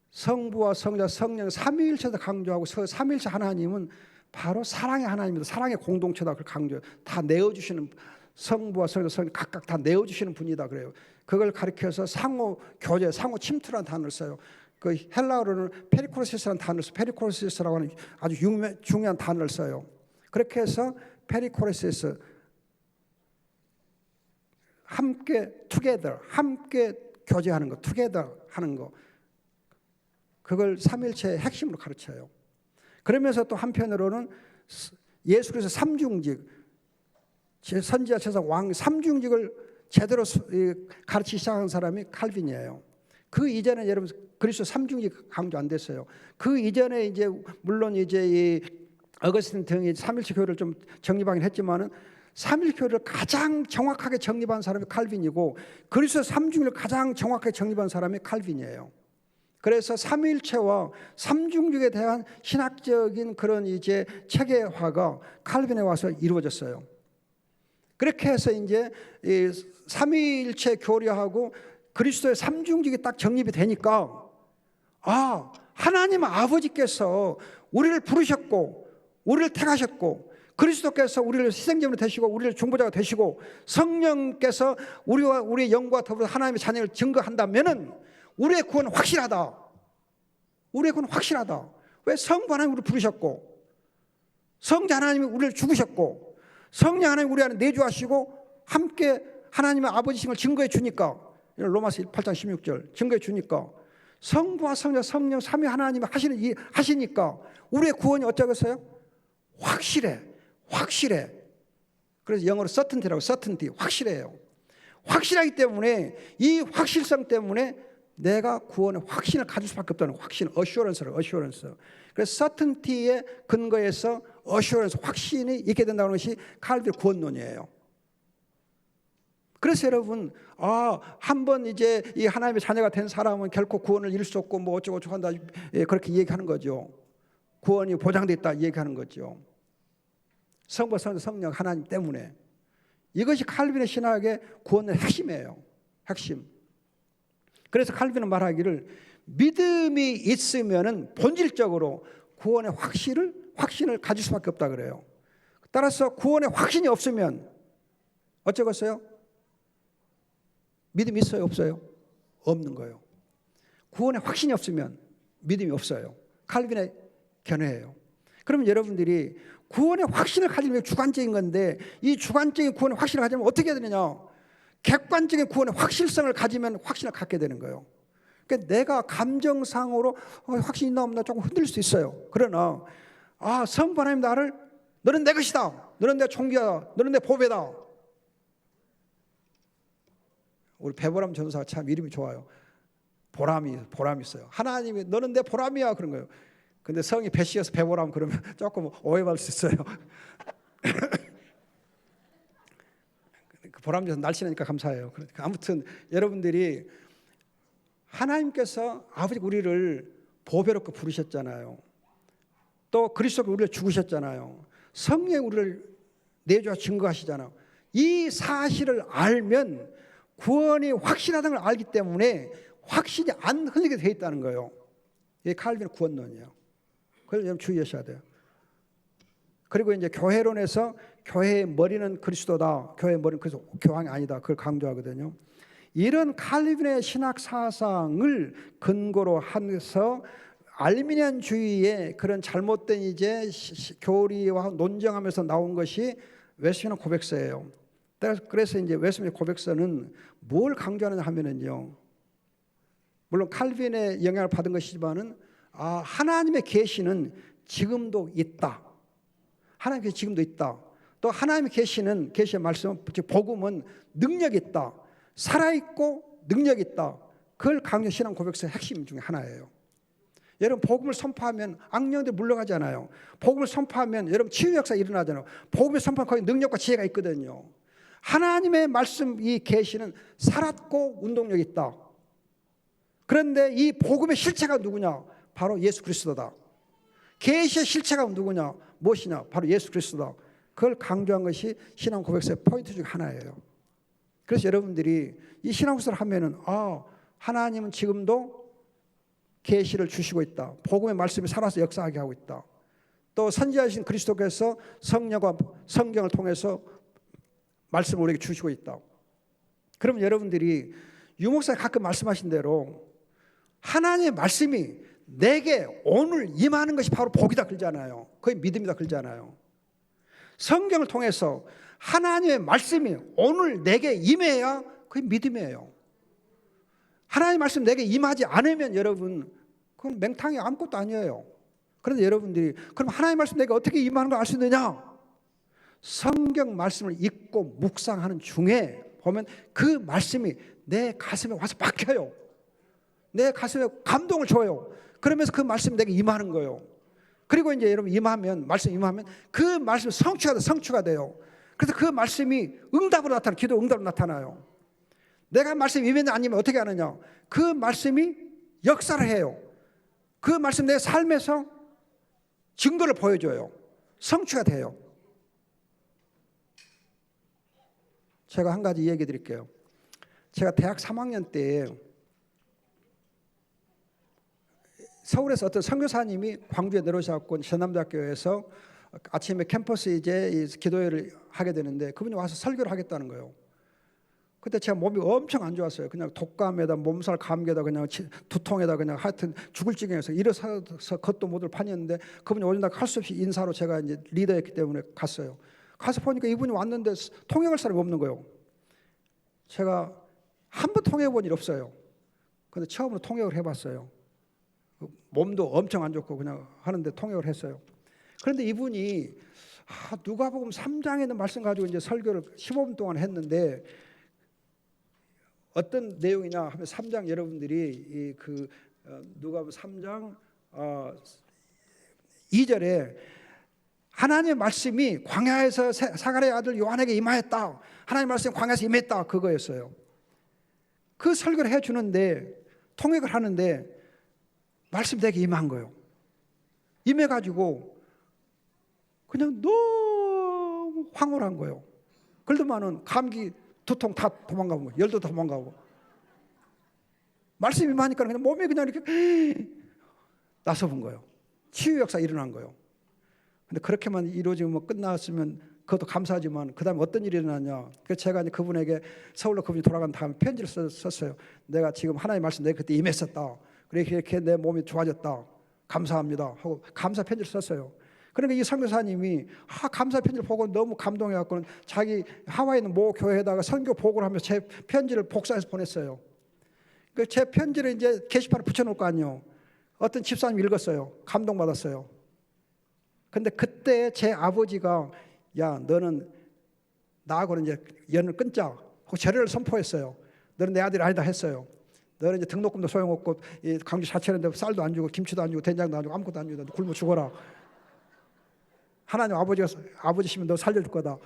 성부와 성자, 성령 삼위일체도 강조하고 삼위일체 하나님은 바로 사랑의 하나님입니다. 사랑의 공동체다 그걸 강조해요. 다 내어주시는 성부와 성자, 성령 각각 다 내어주시는 분이다 그래요. 그걸 가리켜서 상호 교제, 상호 침투라는 단어를 써요. 그 헬라어로는 페리코레시스라는 단어를 써요. 페리코레시스라고 하는 아주 중요한 단어를 써요. 그렇게 해서 페리코레시스 함께 together, 함께 교제하는 거, together 하는 거, 그걸 삼일체의 핵심으로 가르쳐요. 그러면서 또 한편으로는 예수 그리스도 삼중직, 선지자, 제사, 왕 삼중직을 제대로 가르치기 시작한 사람이 칼빈이에요. 그 이전에 여러분 그리스도 삼중직 강조 안 됐어요. 그 이전에 이제 물론 이제 이 어거스틴 등이 삼일체 교회를 좀 정립하긴 했지만은 삼일체 교회를 가장 정확하게 정립한 사람이 칼빈이고 그리스도 삼중을 가장 정확하게 정립한 사람이 칼빈이에요. 그래서 삼위일체와 삼중직에 대한 신학적인 그런 이제 체계화가 칼빈에 와서 이루어졌어요. 그렇게 해서 이제 이 삼위일체 교리하고 그리스도의 삼중직이 딱 정립이 되니까 하나님 아버지께서 우리를 부르셨고 우리를 택하셨고 그리스도께서 우리를 희생제물이 되시고 우리를 중보자가 되시고 성령께서 우리와 우리의 영과 더불어 하나님의 자녀를 증거한다면은 우리의 구원은 확실하다. 우리의 구원은 확실하다. 왜? 성부 하나님 우리를 부르셨고 성자 하나님이 우리를 죽으셨고 성령 하나님 우리 안에 내주하시고 함께 하나님의 아버지심을 증거해 주니까 로마서 8장 16절 증거해 주니까 성부와 성자 성령 삼위 하나님이 하시니까 우리의 구원이 어쩌겠어요? 확실해. 그래서 영어로 certainty라고 certainty 확실해요. 확실하기 때문에 이 확실성 때문에 내가 구원의 확신을 가질 수밖에 없다는 확신, assurance라고 assurance. 그래서 certainty의 근거에서 assurance, 확신이 있게 된다는 것이 칼빈의 구원론이에요. 그래서 여러분, 한번 이제 이 하나님의 자녀가 된 사람은 결코 구원을 잃을 수 없고 뭐 어쩌고 한다 그렇게 얘기하는 거죠. 구원이 보장돼 있다 얘기하는 거죠. 성부, 성자, 성령 하나님 때문에. 이것이 칼빈의 신학의 구원의 핵심이에요. 핵심. 그래서 칼빈은 말하기를 믿음이 있으면은 본질적으로 구원의 확신을 가질 수밖에 없다 그래요. 따라서 구원의 확신이 없으면 어쩌겠어요? 믿음이 있어요, 없어요? 없는 거예요. 구원에 확신이 없으면 믿음이 없어요. 칼빈의 견해예요. 그러면 여러분들이 구원의 확신을 가지는 게 주관적인 건데, 이 주관적인 구원의 확신을 가지면 어떻게 해야 되느냐? 객관적인 구원의 확실성을 가지면 확신을 갖게 되는 거예요. 그러니까 내가 감정상으로 확신이 있나 없나 조금 흔들릴 수 있어요. 그러나 성부 하나님 나를, 너는 내 것이다, 너는 내 총기다, 너는 내 보배다. 우리 배보람 전사가 참 이름이 좋아요. 보람이 있어요. 하나님이 너는 내 보람이야 그런 거예요. 근데 성이 배씨여서 배보람 그러면 조금 오해받을 수 있어요. 그 보람 전사 날씬하니까 감사해요. 그러니까 아무튼 여러분들이 하나님께서 아버지 우리를 보배롭게 부르셨잖아요. 또 그리스도가 우리를 죽으셨잖아요. 성령 우리를 내주와 증거하시잖아요. 이 사실을 알면 구원이 확실하다는 걸 알기 때문에 확신이 안 흘리게 돼 있다는 거예요. 이게 칼빈의 구원론이에요. 그래서 여러분 주의하셔야 돼요. 그리고 이제 교회론에서 교회의 머리는 그리스도다, 교회의 머리는 그리스도, 교황이 아니다, 그걸 강조하거든요. 이런 칼빈의 신학 사상을 근거로 해서 알미니안주의의 그런 잘못된 이제 교리와 논쟁하면서 나온 것이 웨스민스터 고백서예요. 그래서 이제 웨스민스터 고백서는 뭘 강조하느냐 하면은요, 물론 칼빈의 영향을 받은 것이지만은 하나님의 계시는 지금도 있다. 하나님의 계시 지금도 있다. 또 하나님의 계시는 계시의 말씀, 즉 복음은 능력이 있다. 살아있고 능력이 있다. 그걸 강조 신앙 고백서의 핵심 중에 하나예요. 여러분 복음을 선포하면 악령들이 물러가잖아요. 복음을 선포하면 여러분 치유 역사 일어나잖아요. 복음을 선포하면 거기 능력과 지혜가 있거든요. 하나님의 말씀 이 계시는 살았고 운동력이 있다. 그런데 이 복음의 실체가 누구냐? 바로 예수 그리스도다. 계시의 실체가 누구냐? 무엇이냐? 바로 예수 그리스도다. 그걸 강조한 것이 신앙 고백서의 포인트 중 하나예요. 그래서 여러분들이 이 신앙 고백을 하면은 하나님은 지금도 계시를 주시고 있다. 복음의 말씀이 살아서 역사하게 하고 있다. 또 선지자이신 그리스도께서 성령과 성경을 통해서 말씀을 우리에게 주시고 있다. 그럼 여러분들이 유목사가 가끔 말씀하신 대로 하나님의 말씀이 내게 오늘 임하는 것이 바로 복이다 그러잖아요. 그게 믿음이다 그러잖아요. 성경을 통해서 하나님의 말씀이 오늘 내게 임해야 그게 믿음이에요. 하나님의 말씀 내게 임하지 않으면 여러분 그건 맹탕이 아무것도 아니에요. 그런데 여러분들이 그럼 하나님의 말씀 내게 어떻게 임하는 걸 알 수 있느냐? 성경 말씀을 읽고 묵상하는 중에 보면 그 말씀이 내 가슴에 와서 박혀요. 내 가슴에 감동을 줘요. 그러면서 그 말씀이 내게 임하는 거예요. 그리고 이제 여러분 말씀 임하면 그 말씀이 성취가 돼요. 그래서 그 말씀이 응답으로 나타나요. 기도 응답으로 나타나요. 내가 말씀 임했냐 아니면 어떻게 하느냐? 그 말씀이 역사를 해요. 그 말씀 내 삶에서 증거를 보여줘요. 성취가 돼요. 제가 한 가지 얘기 드릴게요. 제가 대학 3학년 때 서울에서 어떤 선교사님이 광주에 내려오셔서 전남대학교에서 아침에 캠퍼스에 이제 기도회를 하게 되는데 그분이 와서 설교를 하겠다는 거예요. 그때 제가 몸이 엄청 안 좋았어요. 그냥 독감에다 몸살 감기에다 그냥 두통에다 그냥 하여튼 죽을 지경에서 일어서서 걷도 못할 판이었는데 그분이 오신다고 할 수 없이 인사로 제가 이제 리더였기 때문에 갔어요. 가서 보니까 이분이 왔는데 통역할 사람이 없는 거예요. 제가 한 번 통역해 본 일 없어요. 근데 처음으로 통역을 해봤어요. 몸도 엄청 안 좋고 그냥 하는데 통역을 했어요. 그런데 이분이 누가복음 3장에 있는 말씀 가지고 이제 설교를 15분 동안 했는데 어떤 내용이냐 하면 3장 여러분들이 누가복음 3장 2절에 하나님의 말씀이 광야에서 사가랴의 아들 요한에게 임하였다. 하나님의 말씀이 광야에서 임했다. 그거였어요. 그 설교를 해주는데 통역을 하는데 말씀이 내게 임한 거예요. 임해가지고 그냥 너무 황홀한 거예요. 그러더만은 감기 두통 다 도망가고 열도 도망가고 말씀이 임하니까 그냥 몸이 그냥 이렇게 나서 본 거예요. 치유 역사 일어난 거예요. 근데 그렇게만 이루어지면 끝났으면 그것도 감사하지만 그다음에 어떤 일이 일어났냐. 그래서 제가 이제 그분에게 서울로 그분이 돌아간 다음에 편지를 썼어요. 내가 지금 하나님의 말씀 내가 그때 임했었다. 이렇게 내 몸이 좋아졌다. 감사합니다. 하고 감사 편지를 썼어요. 그러니까 이 선교사님이 감사 편지를 보고 너무 감동해갖고는 자기 하와이 있는 모 교회에다가 선교 보고를 하면서 제 편지를 복사해서 보냈어요. 그 제 편지를 이제 게시판에 붙여놓을 거 아니에요. 어떤 집사님 읽었어요. 감동받았어요. 근데 그때 제 아버지가 야 너는 나하고는 이제 연을 끊자 하고 절연을 선포했어요. 너는 내 아들이 아니다 했어요. 너는 이제 등록금도 소용없고 이 광주 자체는데 쌀도 안 주고 김치도 안 주고 된장도 안 주고 아무것도 안 주고 굶어 죽어라. 하나님 아버지시면 너 살려줄 거다.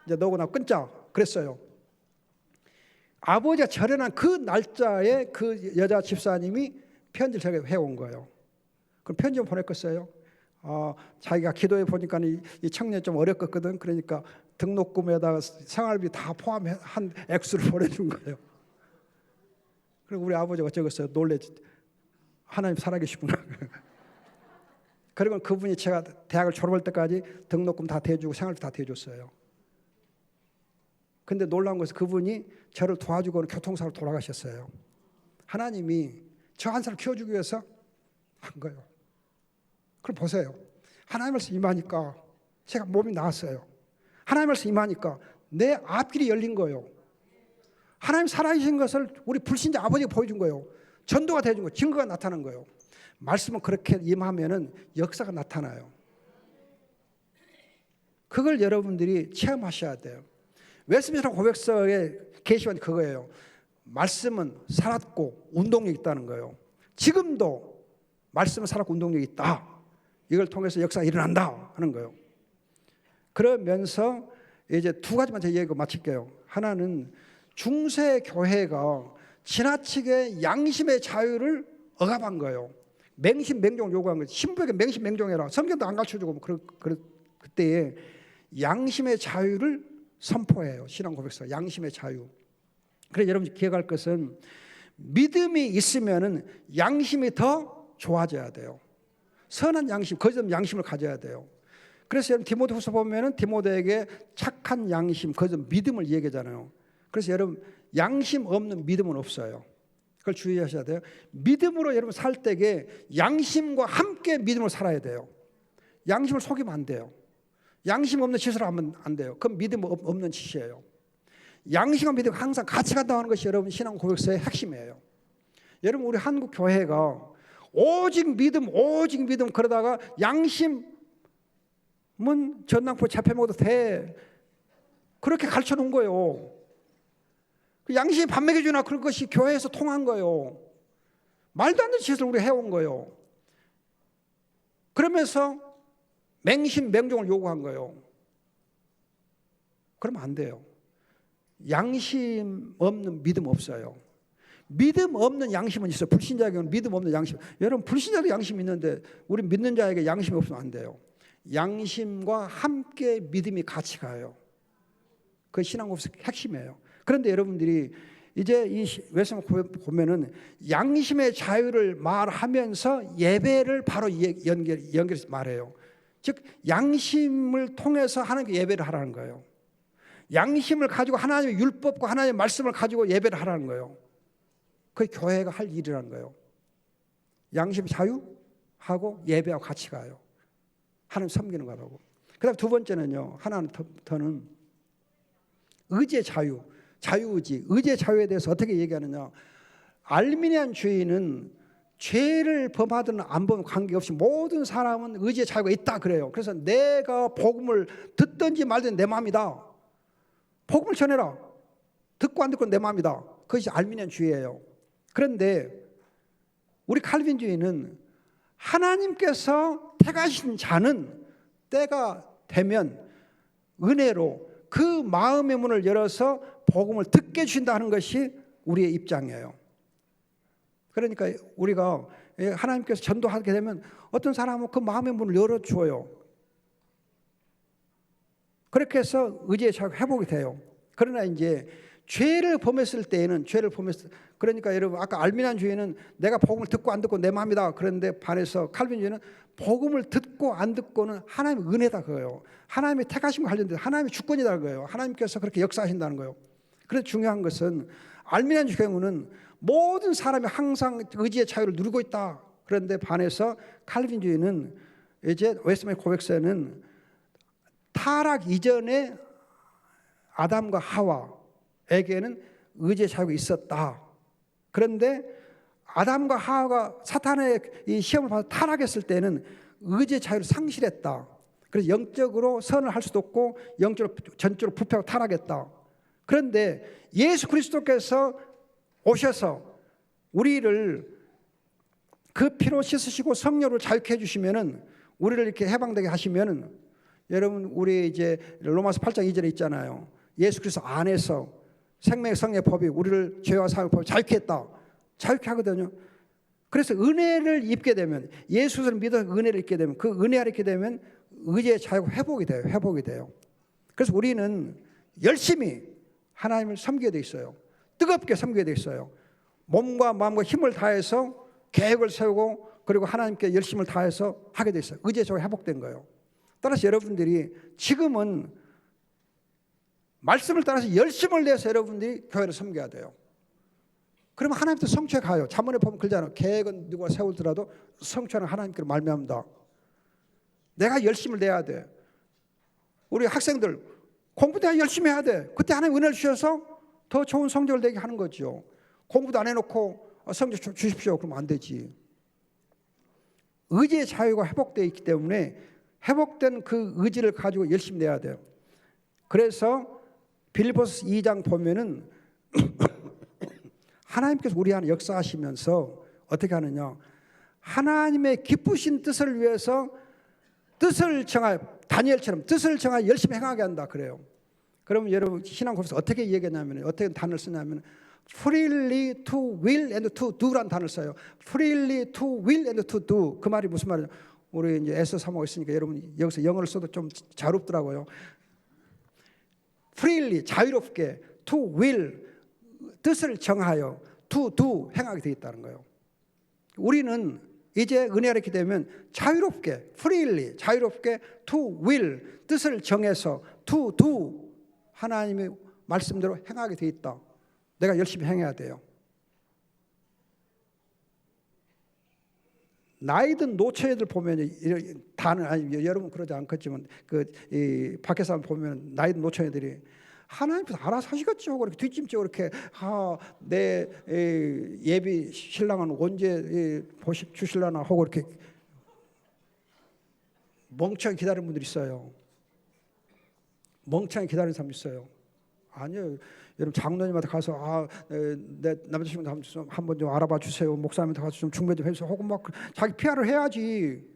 이제 너하고 나 끊자 그랬어요. 아버지가 절연한 그 날짜에 그 여자 집사님이 편지를 제가 해온 거예요. 그럼 편지 좀 보냈겠어요. 자기가 기도해 보니까 이 청년이 좀 어렵거든. 그러니까 등록금에다가 생활비 다 포함한 액수를 보내준 거예요. 그리고 우리 아버지가 어쩌겠어요. 놀래. 하나님 살아계시구나. 그리고 그분이 제가 대학을 졸업할 때까지 등록금 다 대주고 생활비 다 대줬어요. 근데 놀라운 것은 그분이 저를 도와주고는 교통사고로 돌아가셨어요. 하나님이 저 한 사람 키워주기 위해서 한 거예요. 그럼 보세요. 하나님 말씀 임하니까 제가 몸이 나았어요. 하나님 말씀 임하니까 내 앞길이 열린 거예요. 하나님 살아계신 것을 우리 불신자 아버지가 보여준 거예요. 전도가 되어준 거예요. 증거가 나타난 거예요. 말씀은 그렇게 임하면은 역사가 나타나요. 그걸 여러분들이 체험하셔야 돼요. 웨스민스터 고백서의 계시관이 그거예요. 말씀은 살았고 운동력이 있다는 거예요. 지금도 말씀은 살았고 운동력이 있다. 이걸 통해서 역사가 일어난다 하는 거예요. 그러면서 이제 두 가지만 제가 얘기하고 마칠게요. 하나는 중세 교회가 지나치게 양심의 자유를 억압한 거예요. 맹신맹종을 요구한 거예요. 신부에게 맹신맹종해라. 성경도 안 가르쳐주고 그때에 양심의 자유를 선포해요. 신앙 고백서 양심의 자유. 그래서 여러분 기억할 것은 믿음이 있으면은 양심이 더 좋아져야 돼요. 선한 양심, 거짓 없는 양심을 가져야 돼요. 그래서 여러분 디모데후서 보면은 디모데에게 착한 양심, 거짓 없는 믿음을 얘기하잖아요. 그래서 여러분 양심 없는 믿음은 없어요. 그걸 주의하셔야 돼요. 믿음으로 여러분 살 때에 양심과 함께 믿음으로 살아야 돼요. 양심을 속이면 안 돼요. 양심 없는 짓을 하면 안 돼요. 그건 믿음 없는 짓이에요. 양심과 믿음 항상 같이 간다고 하는 것이 여러분 신앙 고백서의 핵심이에요. 여러분 우리 한국 교회가 오직 믿음 그러다가 양심은 전당포 잡혀 먹어도 돼. 그렇게 가르쳐 놓은 거예요. 양심이 밥 먹여주나 그런 것이 교회에서 통한 거예요. 말도 안 되는 짓을 우리 해온 거예요. 그러면서 맹신맹종을 요구한 거예요. 그러면 안 돼요. 양심 없는 믿음 없어요. 믿음 없는 양심은 있어요. 불신자에게는 믿음 없는 양심. 여러분 불신자도 양심이 있는데 우리 믿는 자에게 양심이 없으면 안 돼요. 양심과 함께 믿음이 같이 가요. 그 신앙고백의 핵심이에요. 그런데 여러분들이 이제 이 외성 보면은 양심의 자유를 말하면서 예배를 바로 연결해서 말해요. 즉 양심을 통해서 하나님께 예배를 하라는 거예요. 양심을 가지고 하나님의 율법과 하나님의 말씀을 가지고 예배를 하라는 거예요. 그게 교회가 할 일이라는 거예요. 양심 자유하고 예배하고 같이 가요. 하나님 섬기는 거라고. 그 다음 두 번째는요. 하나는 더는 의지의 자유, 자유의지, 의지의 자유에 대해서 어떻게 얘기하느냐. 알미니안주의는 죄를 범하든 안 범하든 관계없이 모든 사람은 의지의 자유가 있다 그래요. 그래서 내가 복음을 듣든지 말든지 내 마음이다. 복음을 전해라. 듣고 안 듣고 내 마음이다. 그것이 알미니안주의예요. 그런데 우리 칼빈주의는 하나님께서 택하신 자는 때가 되면 은혜로 그 마음의 문을 열어서 복음을 듣게 주신다는 것이 우리의 입장이에요. 그러니까 우리가 하나님께서 전도하게 되면 어떤 사람은 그 마음의 문을 열어줘요. 그렇게 해서 의지의 자유가 회복이 돼요. 그러나 이제 죄를 범했을 때에는 그러니까 여러분 아까 알미나주의는 내가 복음을 듣고 안 듣고 내 마음이다 그런데 반해서 칼빈주의는 복음을 듣고 안 듣고는 하나님의 은혜다 그거예요. 하나님의 택하심과 관련된 하나님의 주권이다 그거예요. 하나님께서 그렇게 역사하신다는 거예요. 그래서 중요한 것은 알미나주의 경우는 모든 사람이 항상 의지의 자유를 누리고 있다. 그런데 반해서 칼빈주의는 이제 웨스트민스터 고백서에는 타락 이전에 아담과 하와에게는 의지의 자유가 있었다. 그런데 아담과 하와가 사탄의 이 시험을 받아 타락했을 때는 의지의 자유를 상실했다. 그래서 영적으로 선을 할 수도 없고 영적으로 전적으로 부패하고 타락했다. 그런데 예수 그리스도께서 오셔서 우리를 그 피로 씻으시고 성령으로 자유케 해주시면은 우리를 이렇게 해방되게 하시면은 여러분 우리 이제 로마서 8장 2절에 있잖아요. 예수 그리스도 안에서 생명의 성령의 법이 우리를 죄와 사함의 법을 자유케 했다. 자유케 하거든요. 그래서 은혜를 입게 되면 예수를 믿어서 은혜를 입게 되면 그 은혜 아래 있게 되면 의지의 자유가 회복이 돼요. 회복이 돼요. 그래서 우리는 열심히 하나님을 섬기게 돼 있어요. 뜨겁게 섬기게 돼 있어요. 몸과 마음과 힘을 다해서 계획을 세우고 그리고 하나님께 열심을 다해서 하게 돼 있어요. 의지의 자유가 회복된 거예요. 따라서 여러분들이 지금은 말씀을 따라서 열심을 내서 여러분들이 교회를 섬겨야 돼요. 그러면 하나님께 성취해 가요. 잠언에 보면 그러잖아요. 계획은 누가 세우더라도 성취하는 하나님께로 말미암다. 내가 열심을 내야 돼. 우리 학생들 공부도 열심히 해야 돼. 그때 하나님 은혜를 주셔서 더 좋은 성적을 내게 하는 거죠. 공부도 안 해놓고 성적 주십시오. 그러면 안 되지. 의지의 자유가 회복되어 있기 때문에 회복된 그 의지를 가지고 열심히 내야 돼요. 그래서 빌립보서 2장 보면은 하나님께서 우리 안에 역사하시면서 어떻게 하느냐. 하나님의 기쁘신 뜻을 위해서 뜻을 정하여 다니엘처럼 뜻을 정하여 열심히 행하게 한다 그래요. 그러면 여러분 신앙 고백에서 어떻게 얘기하냐면 어떻게 단어를 쓰냐면 freely to will and to do라는 단어를 써요. freely to will and to do. 그 말이 무슨 말이냐. 우리 이제 에서 3하고 있으니까 여러분 여기서 영어를 써도 좀 자유롭더라고요. freely 자유롭게 to will 뜻을 정하여 to do 행하게 되어 있다는 거예요. 우리는 이제 은혜를 받게 되면 자유롭게 freely 자유롭게 to will 뜻을 정해서 to do 하나님의 말씀대로 행하게 되어 있다. 내가 열심히 행해야 돼요. 나이든 노처애들 보면 다는 아니 여러분 그러지 않겠지만 이 밖에서 보면 나이든 노처애들이 하나님께서 알아서 하시겠죠. 그렇게 뒷짐지고 그렇게 내 예비 신랑은 언제 주실라나 하고 이렇게 멍청히 기다리는 분들이 있어요. 멍청히 기다리는 사람이 있어요. 아니요. 여러분 장로님한테 가서 내 남자친구 한번 좀 알아봐 주세요. 목사님한테 가서 좀 중매 좀 해주세요. 혹은 막 자기 PR을 해야지.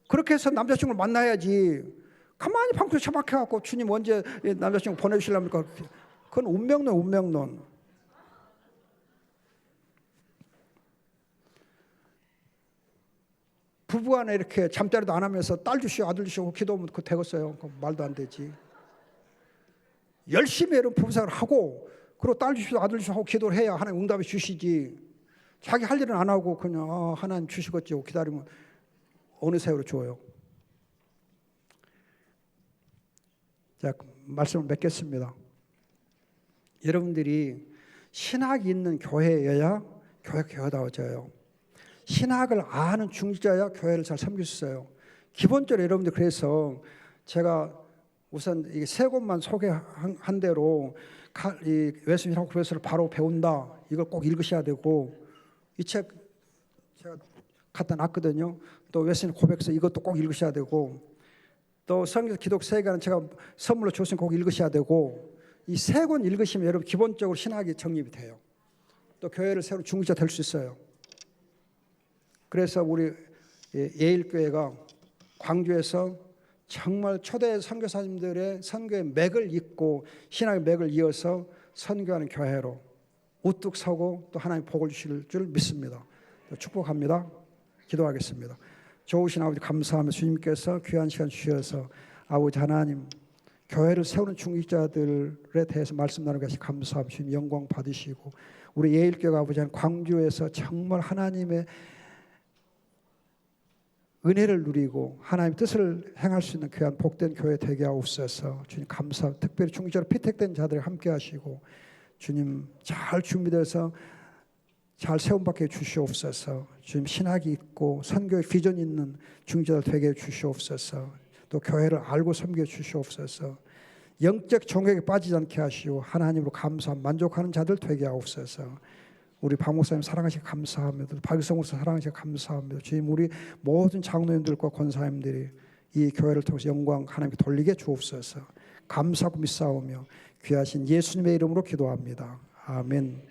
그렇게 해서 남자친구를 만나야지. 가만히 방구에 처박혀갖고 주님 언제 남자친구 보내주실랍니까? 그건 운명론. 부부간에 이렇게 잠자리도 안 하면서 딸 주시오 아들 주시오 기도하면 그거 되겠어요? 말도 안 되지. 열심히 여러분 부부생활을 하고 그리고 딸 주시오 아들 주시오 하고 기도를 해야 하나님 응답해 주시지. 자기 할 일은 안 하고 그냥 하나님 주시겠죠 기다리면 어느 세월을 줘요. 자, 말씀을 맺겠습니다. 여러분들이 신학이 있는 교회여야 교회가 교회다워져요. 신학을 아는 중직자야 교회를 잘 섬길 수 있어요. 기본적으로 여러분들 그래서 제가 우선 이 세 곳만 소개한 대로 이 웨스민스터 고백서를 바로 배운다. 이걸 꼭 읽으셔야 되고 이 책 제가 갖다 놨거든요. 또 웨스민스터 고백서 이것도 꼭 읽으셔야 되고 또 성경 기독 세계는 제가 선물로 줬으니 꼭 읽으셔야 되고 이 세 권 읽으시면 여러분 기본적으로 신학이 정립이 돼요. 또 교회를 새로 중직자 될 수 있어요. 그래서 우리 예일교회가 광주에서 정말 초대 선교사님들의 선교의 맥을 잇고 신학의 맥을 이어서 선교하는 교회로 우뚝 서고 또 하나님 복을 주실 줄 믿습니다. 축복합니다. 기도하겠습니다. 좋으신 아버지 감사하며 주님께서 귀한 시간 주셔서 아버지 하나님 교회를 세우는 중직자들에 대해서 말씀 나누는 것이 감사합니다. 주님 영광 받으시고 우리 예일교회 아버지 광주에서 정말 하나님의 은혜를 누리고 하나님의 뜻을 행할 수 있는 귀한 복된 교회 되게 하옵소서. 주님 감사합니다. 특별히 중직자로 피택된 자들이 함께 하시고 주님 잘 준비돼서 잘 세움받게 주시옵소서. 주님 신학이 있고 선교의 비전 있는 중직자들 되게 주시옵소서. 또 교회를 알고 섬겨 주시옵소서. 영적 정욕에 빠지지 않게 하시오. 하나님으로 감사함 만족하는 자들 되게 하옵소서. 우리 박 목사님 사랑하시고 감사합니다. 박유성 목사 사랑하시고 감사합니다. 주님 우리 모든 장로님들과 권사님들이 이 교회를 통해서 영광 하나님께 돌리게 주옵소서. 감사하고 믿사오며 귀하신 예수님의 이름으로 기도합니다. 아멘.